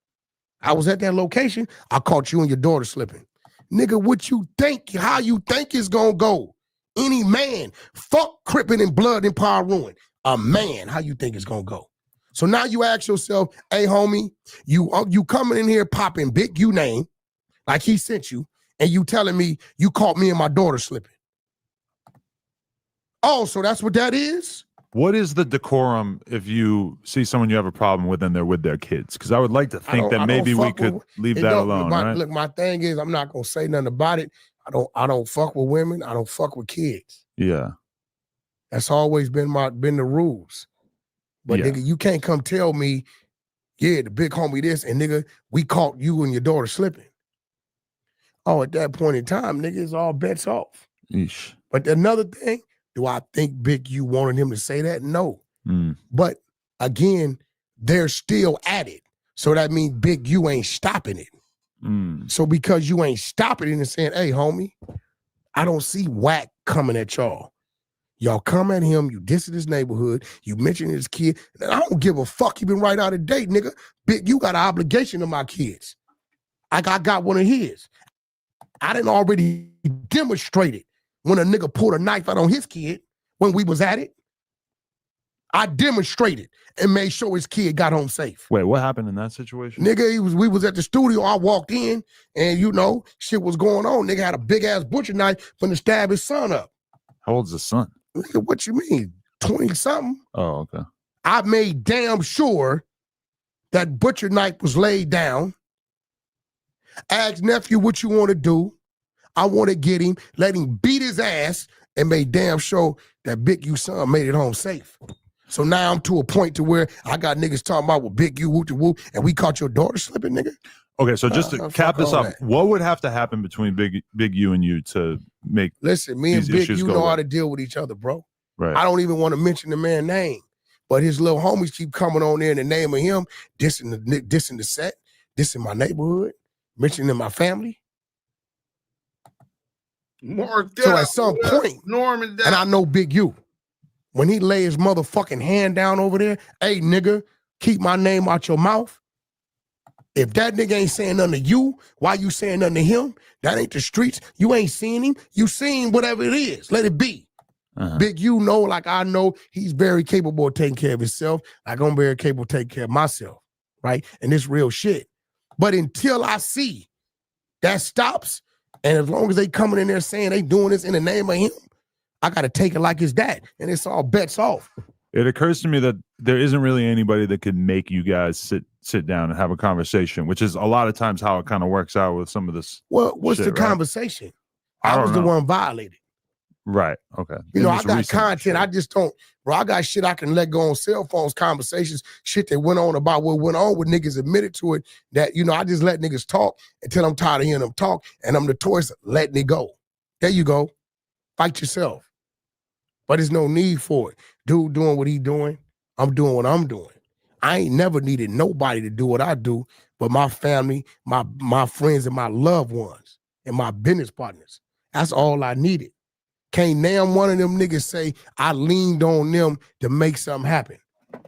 I was at that location. I caught you and your daughter slipping. Nigga, what you think, how you think it's gonna go? Any man, fuck crippin' and blood and power ruin. A man, how you think it's gonna go? So now you ask yourself, hey, homie, you coming in here popping big you name, like he sent you, and you telling me you caught me and my daughter slipping. Oh, so that's what that is? What is the decorum if you see someone you have a problem with and they're with their kids? Because I would like to think that maybe we could leave that alone, right? Look, my thing is I'm not gonna say nothing about it. I don't fuck with women. I don't fuck with kids. Yeah. That's always been the rules. But nigga, you can't come tell me, yeah, the big homie this, and nigga, we caught you and your daughter slipping. Oh, at that point in time, nigga, it's all bets off. Eesh. But another thing, do I think Big U wanted him to say that? No. But again, they're still at it. So that means Big U ain't stopping it. So because you ain't stopping it and saying, hey, homie, I don't see whack coming at y'all. Y'all come at him, you dissing his neighborhood, you mention his kid. And I don't give a fuck, he been right out of date, nigga. Big U got an obligation to my kids. I got one of his. I didn't already demonstrate it when a nigga pulled a knife out on his kid when we was at it. I demonstrated and made sure his kid got home safe. Wait, what happened in that situation? Nigga, we was at the studio. I walked in and, you know, shit was going on. Nigga had a big-ass butcher knife finna stab his son up. How old's the son? Nigga, what you mean? 20-something? Oh, okay. I made damn sure that butcher knife was laid down. Asked nephew what you want to do. I want to get him, let him beat his ass, and made damn sure that Big U son made it home safe. So now I'm to a point to where I got niggas talking about with Big U whoop-de-whoop, and we caught your daughter slipping, nigga. Okay, so just to cap this off, what would have to happen between Big U and you to make Listen, me and Big U know how to deal with each other, bro. Right. I don't even want to mention the man's name, but his little homies keep coming on there in the name of him, dissing the set, dissing my neighborhood, mentioning my family. So at some point, Norman, and I know Big U, when he lay his motherfucking hand down over there, hey, nigga, keep my name out your mouth. If that nigga ain't saying nothing to you, why you saying nothing to him? That ain't the streets. You ain't seeing him. You seen whatever it is. Let it be. Big U know, like I know, he's very capable of taking care of himself. Like I'm very capable of taking care of myself, right? And it's real shit. But until I see that stops, and as long as they coming in there saying they doing this in the name of him, I got to take it like it's that. And it's all bets off. It occurs to me that there isn't really anybody that could make you guys sit down and have a conversation, which is a lot of times how it kind of works out with some of this. Well, what's shit, the right? conversation? I was the one violated. Right. Okay. You know, I got content. Shit. I just don't, bro. I got shit I can let go on cell phones, conversations, shit that went on about what went on with niggas admitted to it. That, you know, I just let niggas talk until I'm tired of hearing them talk, and I'm notorious letting it go. There you go. Fight yourself. But there's no need for it. Dude doing what he doing, I'm doing what I'm doing. I ain't never needed nobody to do what I do, but my family, my friends, and my loved ones, and my business partners. That's all I needed. Can't name one of them niggas say I leaned on them to make something happen.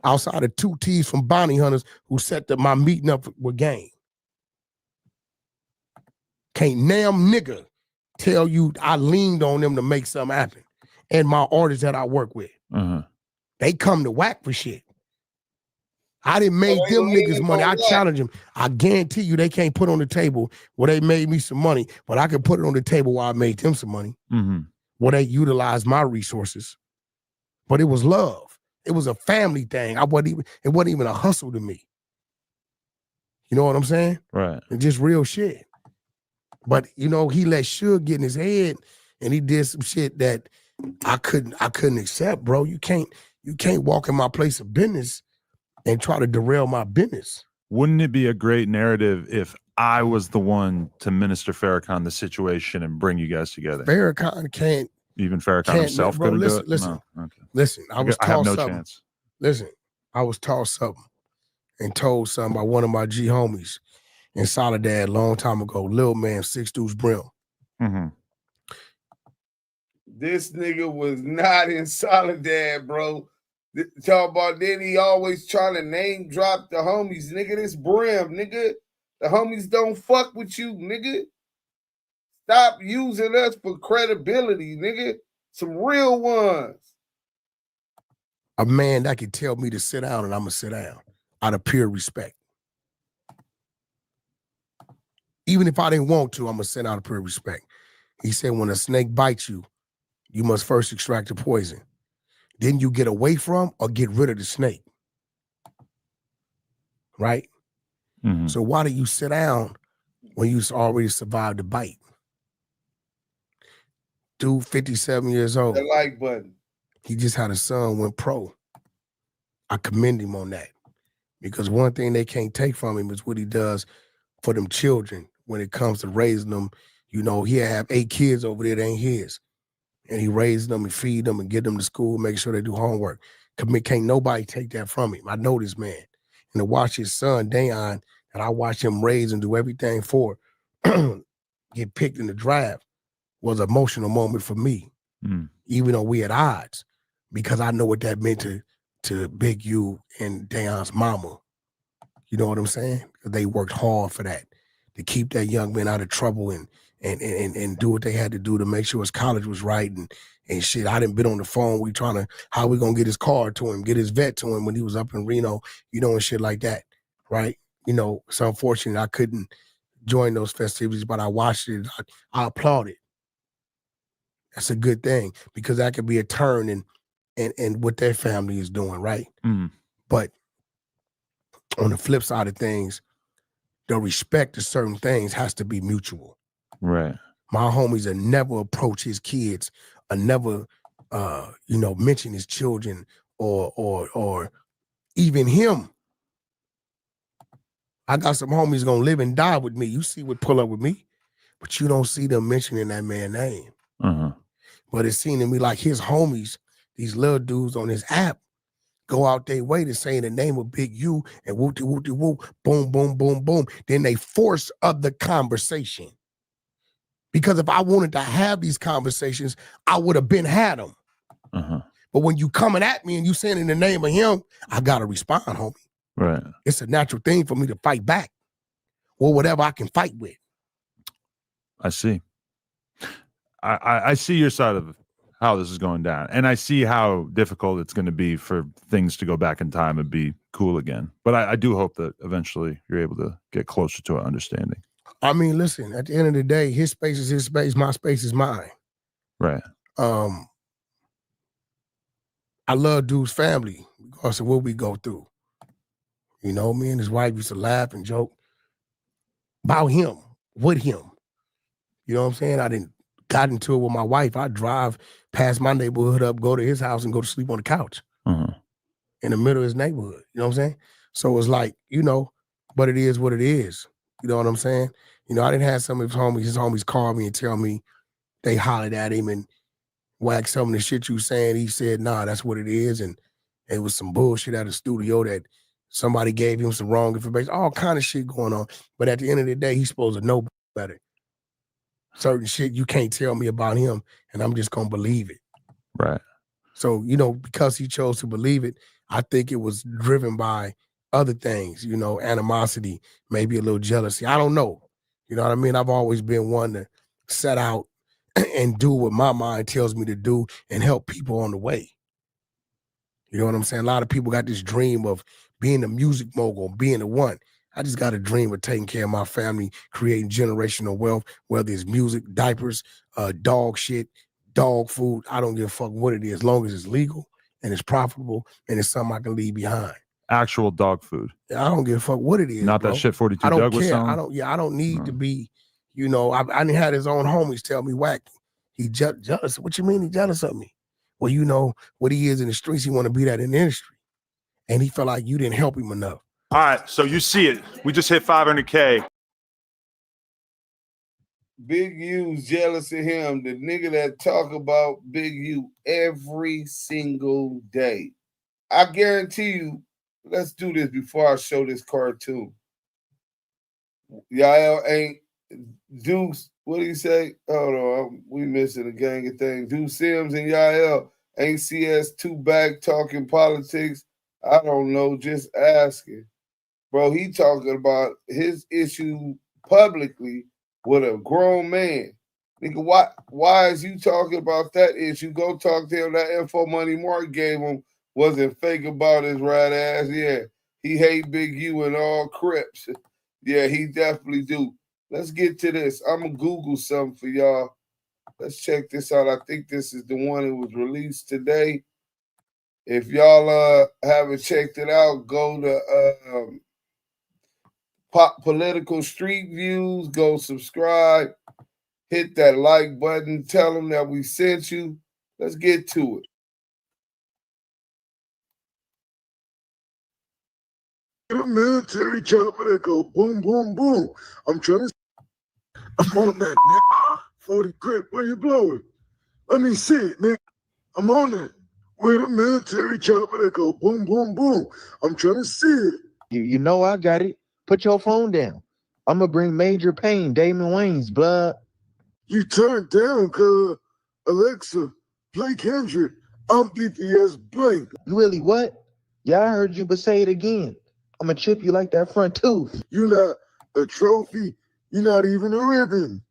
Outside of 2 T's from Bounty Hunters who set my meeting up with game. Can't name nigga tell you I leaned on them to make something happen. And my artists that I work with. They come to whack for shit. I didn't make them niggas money. I challenge them. I guarantee you they can't put on the table where they made me some money, but I can put it on the table where I made them some money. Where they utilized my resources. But it was love. It was a family thing. It wasn't even a hustle to me. You know what I'm saying? Right. It's just real shit. But, you know, he let Suge get in his head and he did some shit that I couldn't accept, bro. You can't walk in my place of business and try to derail my business. Wouldn't it be a great narrative if I was the one to minister Farrakhan the situation and bring you guys together? Farrakhan can't. Even Farrakhan himself couldn't do it? Listen, no. Okay. Listen. I have no chance. Listen, I was taught something and told something by one of my G homies in Soledad a long time ago. Lil Man, 6 Deuce Brim. Mm-hmm. This nigga was not in Soledad, bro. Talk about then he always trying to name drop the homies. Nigga, this Brim, nigga. The homies don't fuck with you, nigga. Stop using us for credibility, nigga. Some real ones. A man that could tell me to sit down and I'm going to sit down out of pure respect. Even if I didn't want to, I'm going to sit out of pure respect. He said, when a snake bites you, you must first extract the poison. Then you get away from or get rid of the snake. Right? Mm-hmm. So why do you sit down when you already survived the bite? Dude, 57 years old. The like button. He just had a son, went pro. I commend him on that. Because one thing they can't take from him is what he does for them children when it comes to raising them. You know, he have 8 kids over there that ain't his. And he raised them and feed them and get them to school, make sure they do homework. Can't nobody take that from him. I know this man. And to watch his son, Dayon, and I watch him raise and do everything for, get picked in the draft, was an emotional moment for me. Even though we at odds, because I know what that meant to Big U and Dayon's mama. You know what I'm saying? They worked hard for that, to keep that young man out of trouble and do what they had to do to make sure his college was right and shit. I done been on the phone. We trying to, how we gonna get his card to him, get his vet to him when he was up in Reno, you know, and shit like that, right? You know, it's unfortunate I couldn't join those festivities, but I watched it. I applaud it. That's a good thing because that could be a turn in what their family is doing, right? But on the flip side of things, the respect to certain things has to be mutual. Right. My homies will never approach his kids, or never, mention his children or even him. I got some homies gonna live and die with me. You see what pull up with me, but you don't see them mentioning that man's name. But it seemed to me like his homies, these little dudes on his app, go out their way to say the name of Big U and whoop-de-whoop-de-whoop, boom, boom, boom, boom. Then they force up the conversation. Because if I wanted to have these conversations, I would have been had them. But when you coming at me and you saying in the name of him, I got to respond, homie. Right. It's a natural thing for me to fight back or whatever I can fight with. I see. I see your side of how this is going down. And I see how difficult it's going to be for things to go back in time and be cool again. But I do hope that eventually you're able to get closer to an understanding. I mean, listen, at the end of the day, his space is his space, my space is mine. Right. I love Dude's family because of what we go through. You know, me and his wife used to laugh and joke about him, with him. You know what I'm saying? I didn't got into it with my wife. I drive past my neighborhood up, go to his house and go to sleep on the couch in the middle of his neighborhood. You know what I'm saying? So it's like, you know, but it is what it is. You know what I'm saying? You know, I didn't have some of his homies call me and tell me they hollered at him and whacked some of the shit you saying. He said, nah, that's what it is. And it was some bullshit at the studio that somebody gave him some wrong information, all kind of shit going on. But at the end of the day, he's supposed to know better. Certain shit you can't tell me about him, and I'm just gonna believe it. Right. So, you know, because he chose to believe it, I think it was driven by other things, you know, animosity, maybe a little jealousy. I don't know. You know what I mean? I've always been one to set out and do what my mind tells me to do and help people on the way. You know what I'm saying? A lot of people got this dream of being a music mogul, being the one. I just got a dream of taking care of my family, creating generational wealth, whether it's music, diapers, dog shit, dog food. I don't give a fuck what it is, as long as it's legal and it's profitable and it's something I can leave behind. Actual dog food. I don't give a fuck what it is. Not bro. that shit 42 I don't Doug was care. selling? I don't need to be, you know, I didn't have his own homies tell me, whack, He jealous. What you mean he jealous of me? Well, you know what he is in the streets. He want to be that in the industry, and he felt like you didn't help him enough. All right, so you see it. We just hit 500K. Big U's jealous of him. The nigga that talk about Big U every single day. I guarantee you, let's do this before I show this cartoon. Y'all ain't Deuce, what do you say? Hold on, we missing a gang of things. Deuce Sims and Yael ain't CS2 back talking politics. I don't know, just asking. Bro, he talking about his issue publicly with a grown man. Nigga, why is you talking about that issue? Go talk to him. That info money Mark gave him wasn't fake about his rat ass. Yeah, he hate Big U and all Crips. Yeah, he definitely do. Let's get to this. I'm going to Google something for y'all. Let's check this out. I think this is the one that was released today. If y'all haven't checked it out, go to Political Street Views. Go subscribe. Hit that like button. Tell them that we sent you. Let's get to it. A military chopper that go boom, boom, boom. I'm on that, nigga. 40 grip, where you blowing? Let me see it, nigga. I'm on it. With a military chopper that go boom, boom, boom. I'm trying to see it. You know I got it. Put your phone down. I'm going to bring Major Payne, Damon Wayans, blood. You turned down, cuz. Alexa, play Kendrick. I'm BPS blank. Really, what? Yeah, I heard you, but say it again. I'm going to chip you like that front tooth. You're not a trophy. You're not even a ribbon.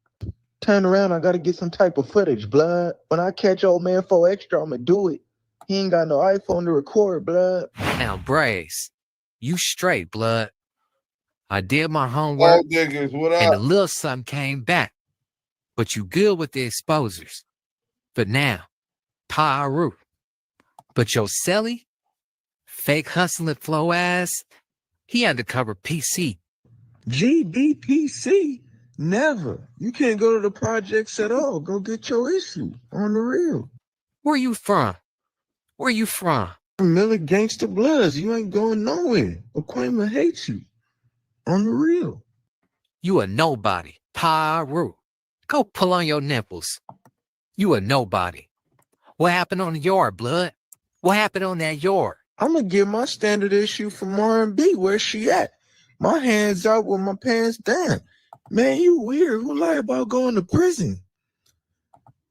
Turn around, I got to get some type of footage, blood. When I catch old man 4 Extra, I'm going to do it. He ain't got no iPhone to record, blood. Now, Brace, you straight, blood. I did my homework, niggas, what up? and a little something came back. But you good with the exposures. But now, Pyru. But your Selly, fake hustling flow ass, he undercover PC. GBPC? Never. You can't go to the projects at all. Go get your issue on the real. Where you from? Where you from? Miller Gangsta Bloods. You ain't going nowhere. Aquema hates you. On the real. You a nobody. Pyru. Go pull on your nipples. You a nobody. What happened on the yard, blood? What happened on that yard? I'm going to get my standard issue from R&B. Where she at? My hands out with my pants down. Man, you weird. Who lie about going to prison?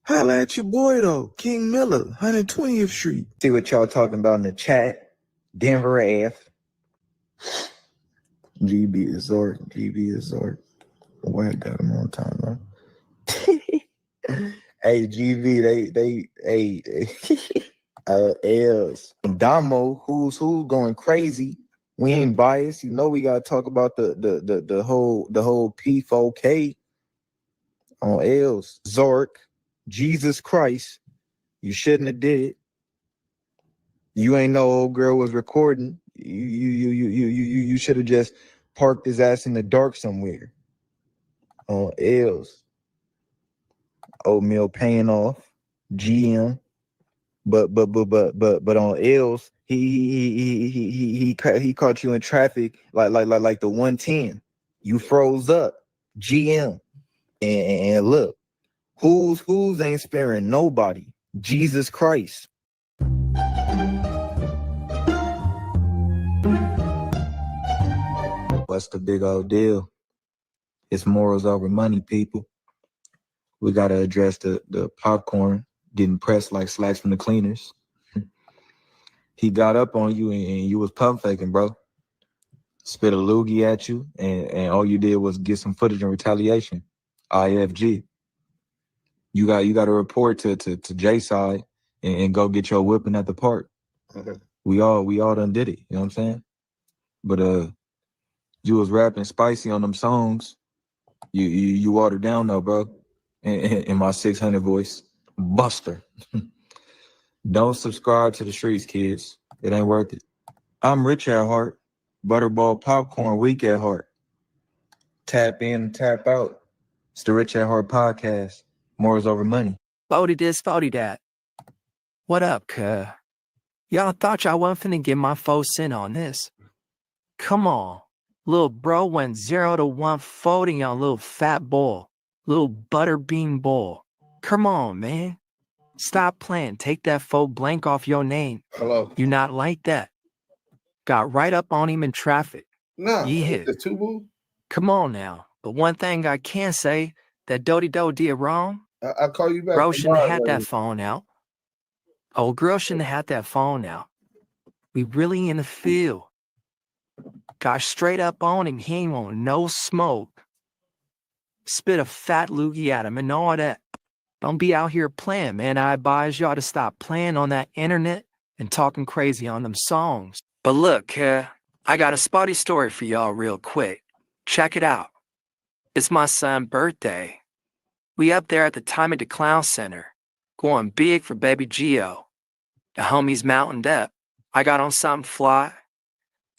Holla at your boy, though. King Miller, 120th Street. See what y'all talking about in the chat. Denver Ave. GB is Zork. GB is Zork. Boy, I got him on time, bro. Hey, GB, L's. Damo, who's going crazy. We ain't biased. You know we gotta talk about the whole P4K on L's. Zork, Jesus Christ, you shouldn't have did it. You ain't know old girl was recording. You should have just parked his ass in the dark somewhere. On L's. Oatmeal paying off. GM. But on L's, he caught you in traffic like the 110. You froze up. GM. And look, who's ain't sparing nobody. Jesus Christ. What's the big old deal? It's morals over money, people. We gotta address the popcorn getting pressed like slacks from the cleaners. He got up on you and you was pump faking, bro. Spit a loogie at you and all you did was get some footage in retaliation. IFG. You got to report to J side and go get your whipping at the park. Okay. We all done did it, you know what I'm saying? But you was rapping spicy on them songs. You watered down though, bro. In my 600 voice. Buster. Don't subscribe to the streets, kids. It ain't worth it. I'm rich at heart. Butterball popcorn weak at heart. Tap in, tap out. It's the Rich at Heart podcast. More is over money. 40 this, 40 that. What up, cuh? Y'all thought y'all wasn't finna get my 4 cent on this. Come on. Little bro went 0 to 140 on little fat boy. Little butterbean boy. Come on, man. Stop playing. Take that faux blank off your name. Hello. You not like that. Got right up on him in traffic. No. Ye hit. The two boo? Come on now. But one thing I can say, that Dodie Doe did wrong. I'll call you back. Bro shouldn't have had that phone out. Old girl shouldn't have had that phone out. We really in the field. Got straight up on him. He ain't want no smoke. Spit a fat loogie at him and all that. Don't be out here playing, man. I advise y'all to stop playing on that internet and talking crazy on them songs. But look, I got a spotty story for y'all real quick. Check it out. It's my son's birthday. We up there at the Time at the Clown Center, going big for baby Gio. The homies mountained up. I got on something fly.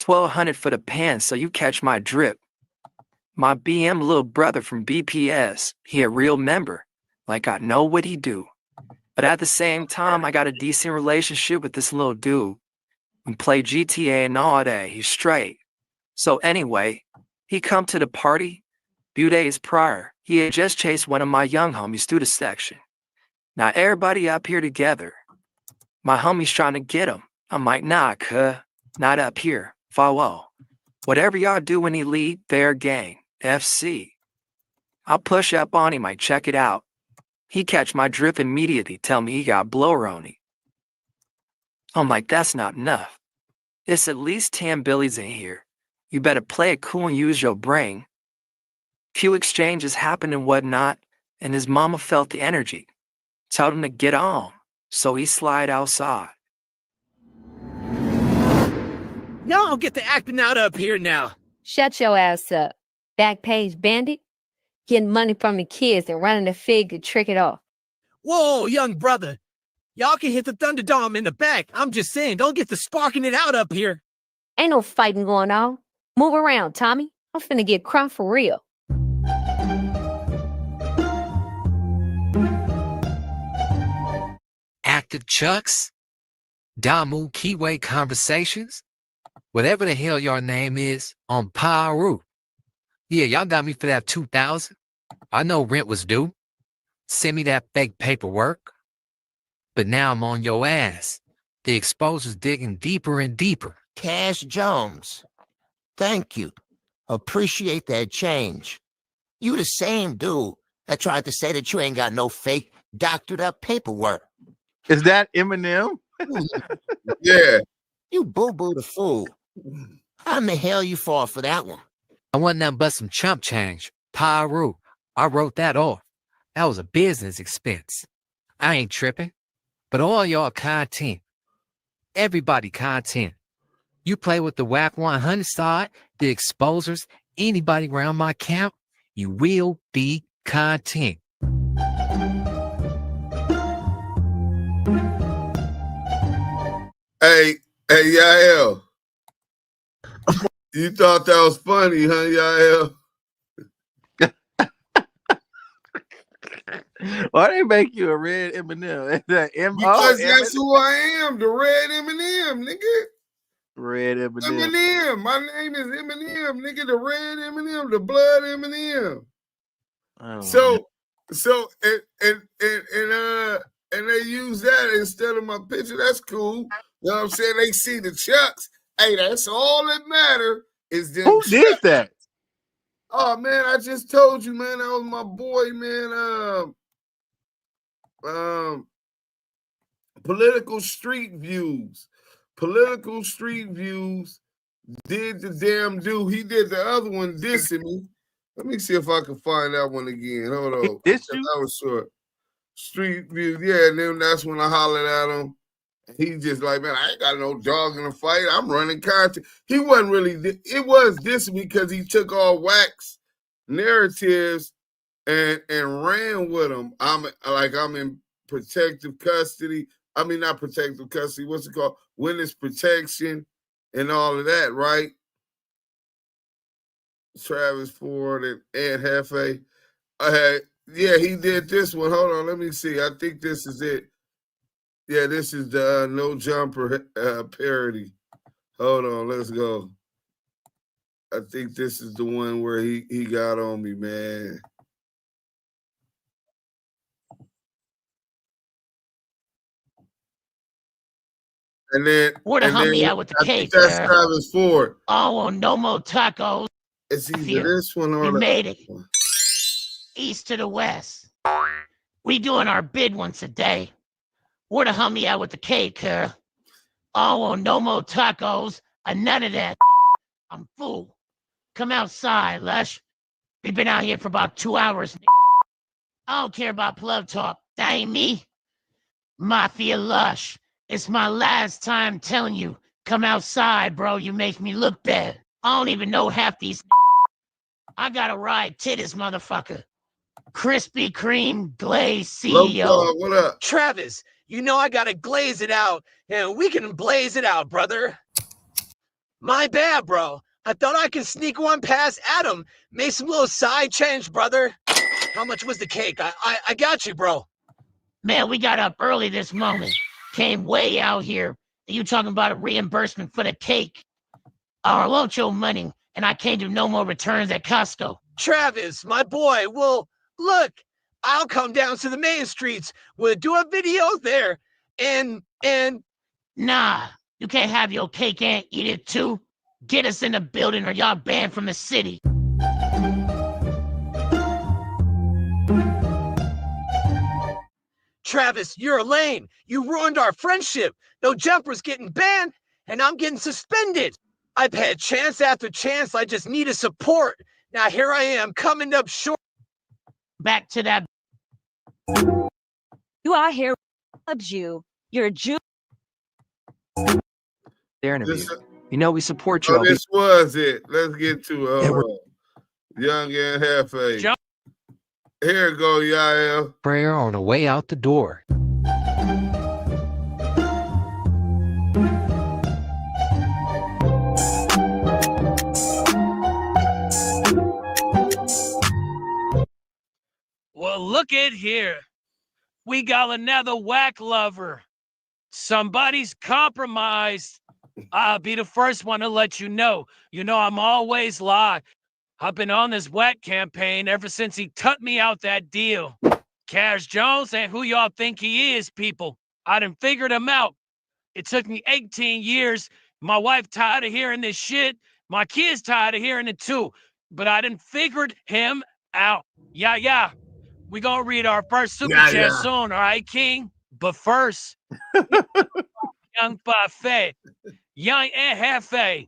1,200 for the pants, so you catch my drip. My BM little brother from BPS, he a real member. Like I know what he do. But at the same time, I got a decent relationship with this little dude. We play GTA and all day. He's straight. So anyway, he come to the party. Few days prior, he had just chased one of my young homies through the section. Now everybody up here together. My homie's trying to get him. I'm like, nah, cuh. Not up here. Follow. Whatever y'all do when he leave, fair gang. FC. I'll push up on him. I check it out. He catch my drip immediately, tell me he got blower on him. I'm like, that's not enough. It's at least 10 billies in here. You better play it cool and use your brain. Few exchanges happened and whatnot, and his mama felt the energy. Told him to get on, so he slide outside. Y'all get the acting out up here now. Shut your ass up. Backpage bandit. Getting money from the kids and running the fig to trick it off. Whoa, young brother. Y'all can hit the Thunderdome in the back. I'm just saying, don't get the sparking it out up here. Ain't no fighting going on. Move around, Tommy. I'm finna get crunk for real. Active Chucks, DAMU KIWE Conversations, whatever the hell your name is, on Paru. Yeah, y'all got me for that 2,000. I know rent was due. Send me that fake paperwork. But now I'm on your ass. The exposure's digging deeper and deeper. Cash Jones, thank you. Appreciate that change. You the same dude that tried to say that you ain't got no fake doctored up paperwork. Is that Eminem? Yeah. You boo-boo the fool. How in the hell you fall for that one? I want nothing but some chump change. Paru. I wrote that off. That was a business expense. I ain't tripping. But all y'all content. Everybody content. You play with the WAC 100 side, the exposers, anybody around my camp, you will be content. Hey, Yael. You thought that was funny, huh, Yael? Why they make you a red Eminem? Because that's who I am, the red Eminem, nigga. Red Eminem. Eminem. My name is Eminem, nigga. The red Eminem, the blood Eminem. So and they use that instead of my picture. That's cool. You know what I'm saying? They see the Chucks. Hey, that's all that matter is them. Who did that? Oh man, I just told you, man. That was my boy, man. Political Street Views. Political Street Views did the damn dude. He did the other one dissing me. Let me see if I can find that one again. Hold on. That was short. Street Views. Yeah, and then that's when I hollered at him. He just like, man, I ain't got no dog in the fight. I'm running content. He wasn't really, it was dissing me because he took all wax narratives and ran with them. I'm in protective custody. I mean, not protective custody. What's it called? Witness protection and all of that, right? Travis Ford and Ed Hefe. Yeah, he did this one. Hold on, let me see. I think this is it. Yeah, this is the No Jumper parody. Hold on, let's go. I think this is the one where he got on me, man. And then Where the homie at with the cake? That's Travis Ford. Oh, no more tacos. It's either this one or we the made it. one. East to the west. We doing our bid once a day. Where the homie at with the cake, Oh, no more tacos. None of that. I'm full. Come outside, Lush. We've been out here for about 2 hours. I don't care about plug talk. That ain't me. Mafia Lush. It's my last time telling you. Come outside, bro. You make me look bad. I don't even know half these. I gotta ride titties, motherfucker. Krispy Kreme Glaze CEO. What up? Travis, you know I gotta glaze it out, and we can blaze it out, brother. My bad, bro. I thought I could sneak one past Adam. Make some little side change, brother. How much was the cake? I got you, bro. Man, we got up early this morning. Came way out here. And you talking about a reimbursement for the cake. I want your money, and I can't do no more returns at Costco. Travis, my boy, well, look, I'll come down to the main streets. We'll do a video there, and... Nah, you can't have your cake and eat it too. Get us in the building or y'all banned from the city. Travis, you're lame. You ruined our friendship. No Jumper's getting banned, and I'm getting suspended. I've had chance after chance. I just needed support. Now here I am coming up short. Back to that. You are here. Loves you. You're a Jew. Their interview. You know we support you. Oh, this was it. Let's get to Young and Half-A. Here it go, Yael. Prayer on the way out the door. Well, look at here. We got another whack lover. Somebody's compromised. I'll be the first one to let you know. You know, I'm always live. I've been on this whack campaign ever since he cut me out that deal. Cash Jones ain't who y'all think he is, people. I done figured him out. It took me 18 years. My wife tired of hearing this shit. My kids tired of hearing it too. But I done figured him out. Yeah. We gonna read our first super chat soon, all right, King? But first, Young Buffet. Young and Half-A.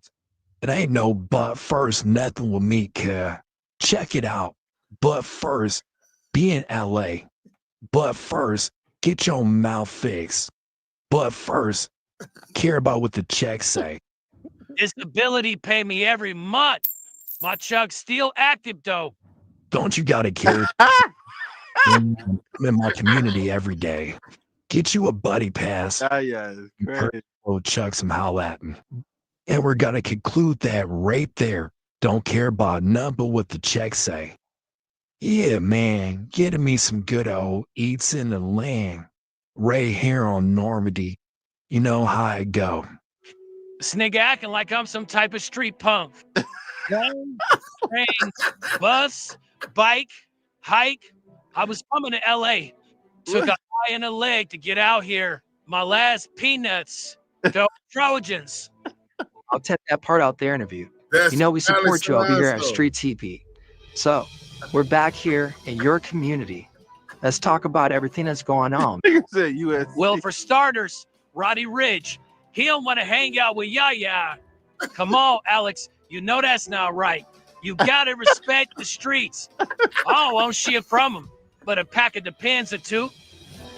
It ain't no but first nothing with me, kid. Check it out. But first, be in LA. But first, get your mouth fixed. But first, care about what the checks say. Disability pay me every month. My Chuck's still active though. Don't you gotta care? I'm in my community every day. Get you a buddy pass. Yeah, great. Old Chuck some howl at me. And we're gonna conclude that right there. Don't care about none but what the checks say. Yeah, man, getting me some good old eats in the land. Right here on Normandy. You know how I go. This nigga acting like I'm some type of street punk. Train, bus, bike, hike. I was coming to LA. Took a eye and a leg to get out here. My last peanuts. The Trojans. I'll take that part out there interview. That's you know we support Alex you over here at Alonso. Street TP. So we're back here in your community. Let's talk about everything that's going on. Well, for starters, Roddy Ridge, he don't want to hang out with Yaya. Come on, Alex. You know that's not right. You gotta respect the streets. I don't want shit from him, but a pack of Depends or two.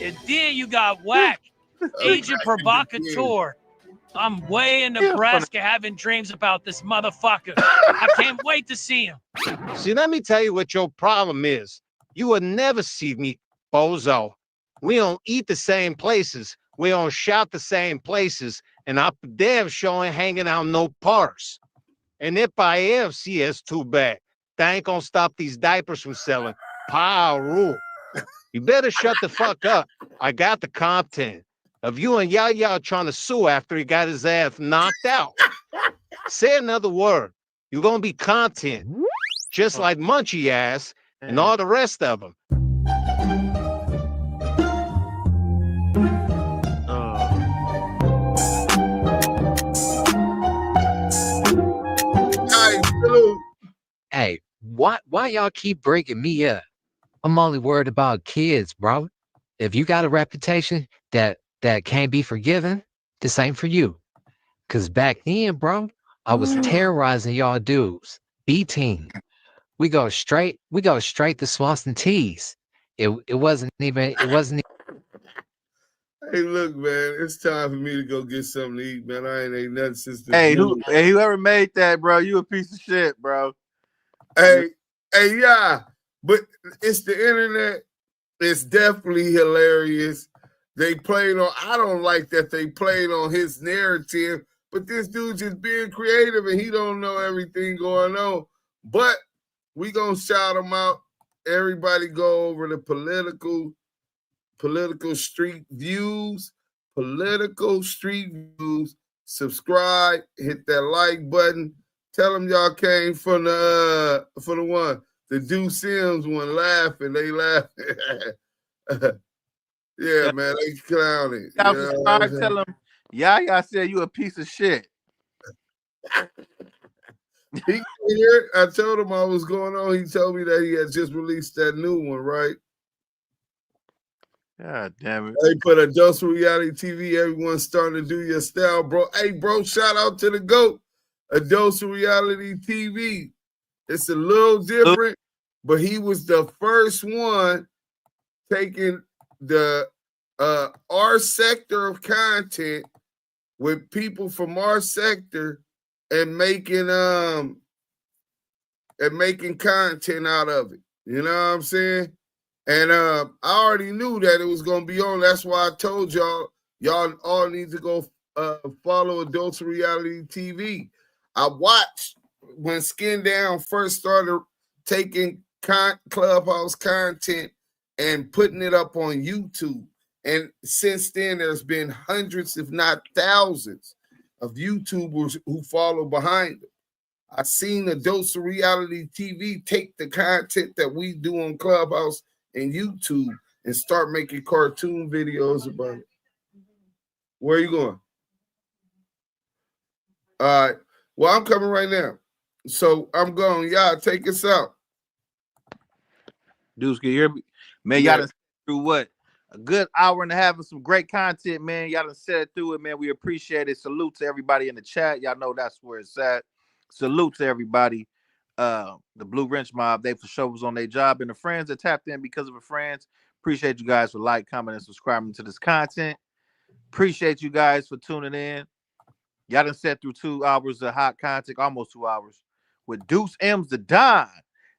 And then you got Whack, Agent Provocateur. I'm way in Nebraska having dreams about this motherfucker. I can't wait to see him. See, let me tell you what your problem is. You will never see me, bozo. We don't eat the same places. We don't shout the same places. And I damn sure ain't hanging out no parks. And if I am, see, it's too bad. That ain't gonna stop these diapers from selling. Paru. You better shut the fuck up. I got the Compton of you and Yaya trying to sue after he got his ass knocked out. Say another word. You're going to be content, just like Munchie ass and all the rest of them. Hey, why y'all keep breaking me up? I'm only worried about kids, bro. If you got a reputation that can't be forgiven, this ain't for you. Cause back then, bro, I was terrorizing y'all dudes. B-team. We go straight to Swanson Tees. It wasn't even Hey, look, man, it's time for me to go get something to eat, man. I ain't ate nothing since this Hey, morning. whoever made that, bro, you a piece of shit, bro. Hey, yeah, but it's the internet. It's definitely hilarious. They played on, I don't like that they played on his narrative, but this dude just being creative and he don't know everything going on. But we gonna shout him out. Everybody go over the political street views, subscribe, hit that like button. Tell them y'all came from the Do Sims one laughing. They laughing. Yeah, man, they clowning. Y'all subscribe, tell them, Yaya said you a piece of shit. He here. I told him I was going on. He told me that he had just released that new one, right? God damn it. They put a Dose Reality TV. Everyone's starting to do your style, bro. Hey, bro, shout out to the GOAT. A Dose Reality TV. It's a little different, but he was the first one taking the our sector of content with people from our sector and making content out of it. You know what I'm saying? And I already knew that it was gonna be on. That's why I told y'all all need to go follow Adults Reality TV. I watched when Skin Down first started taking Clubhouse content and putting it up on YouTube. And since then, there's been hundreds, if not thousands, of YouTubers who follow behind them. I've seen Adults Reality TV take the content that we do on Clubhouse and YouTube and start making cartoon videos about it. Where are you going? All right. Well, I'm coming right now. So I'm going. Y'all take us out. Dudes, can you hear me? Man, y'all done sat through what? A good hour and a half of some great content, man. Y'all done sat through it, man. We appreciate it. Salute to everybody in the chat. Y'all know that's where it's at. Salute to everybody. The Blue Wrench Mob, they for sure was on their job. And the friends that tapped in because of the friends. Appreciate you guys for like, comment, and subscribing to this content. Appreciate you guys for tuning in. Y'all done sat through 2 hours of hot content, almost 2 hours, with Deuce M's the Don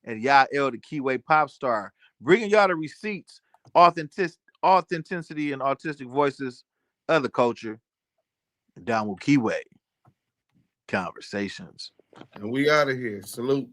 and Yael the Kiwi pop star, bringing y'all the receipts, authenticity, and autistic voices of the culture. DAMU Kiwi Conversations. And we out of here. Salute.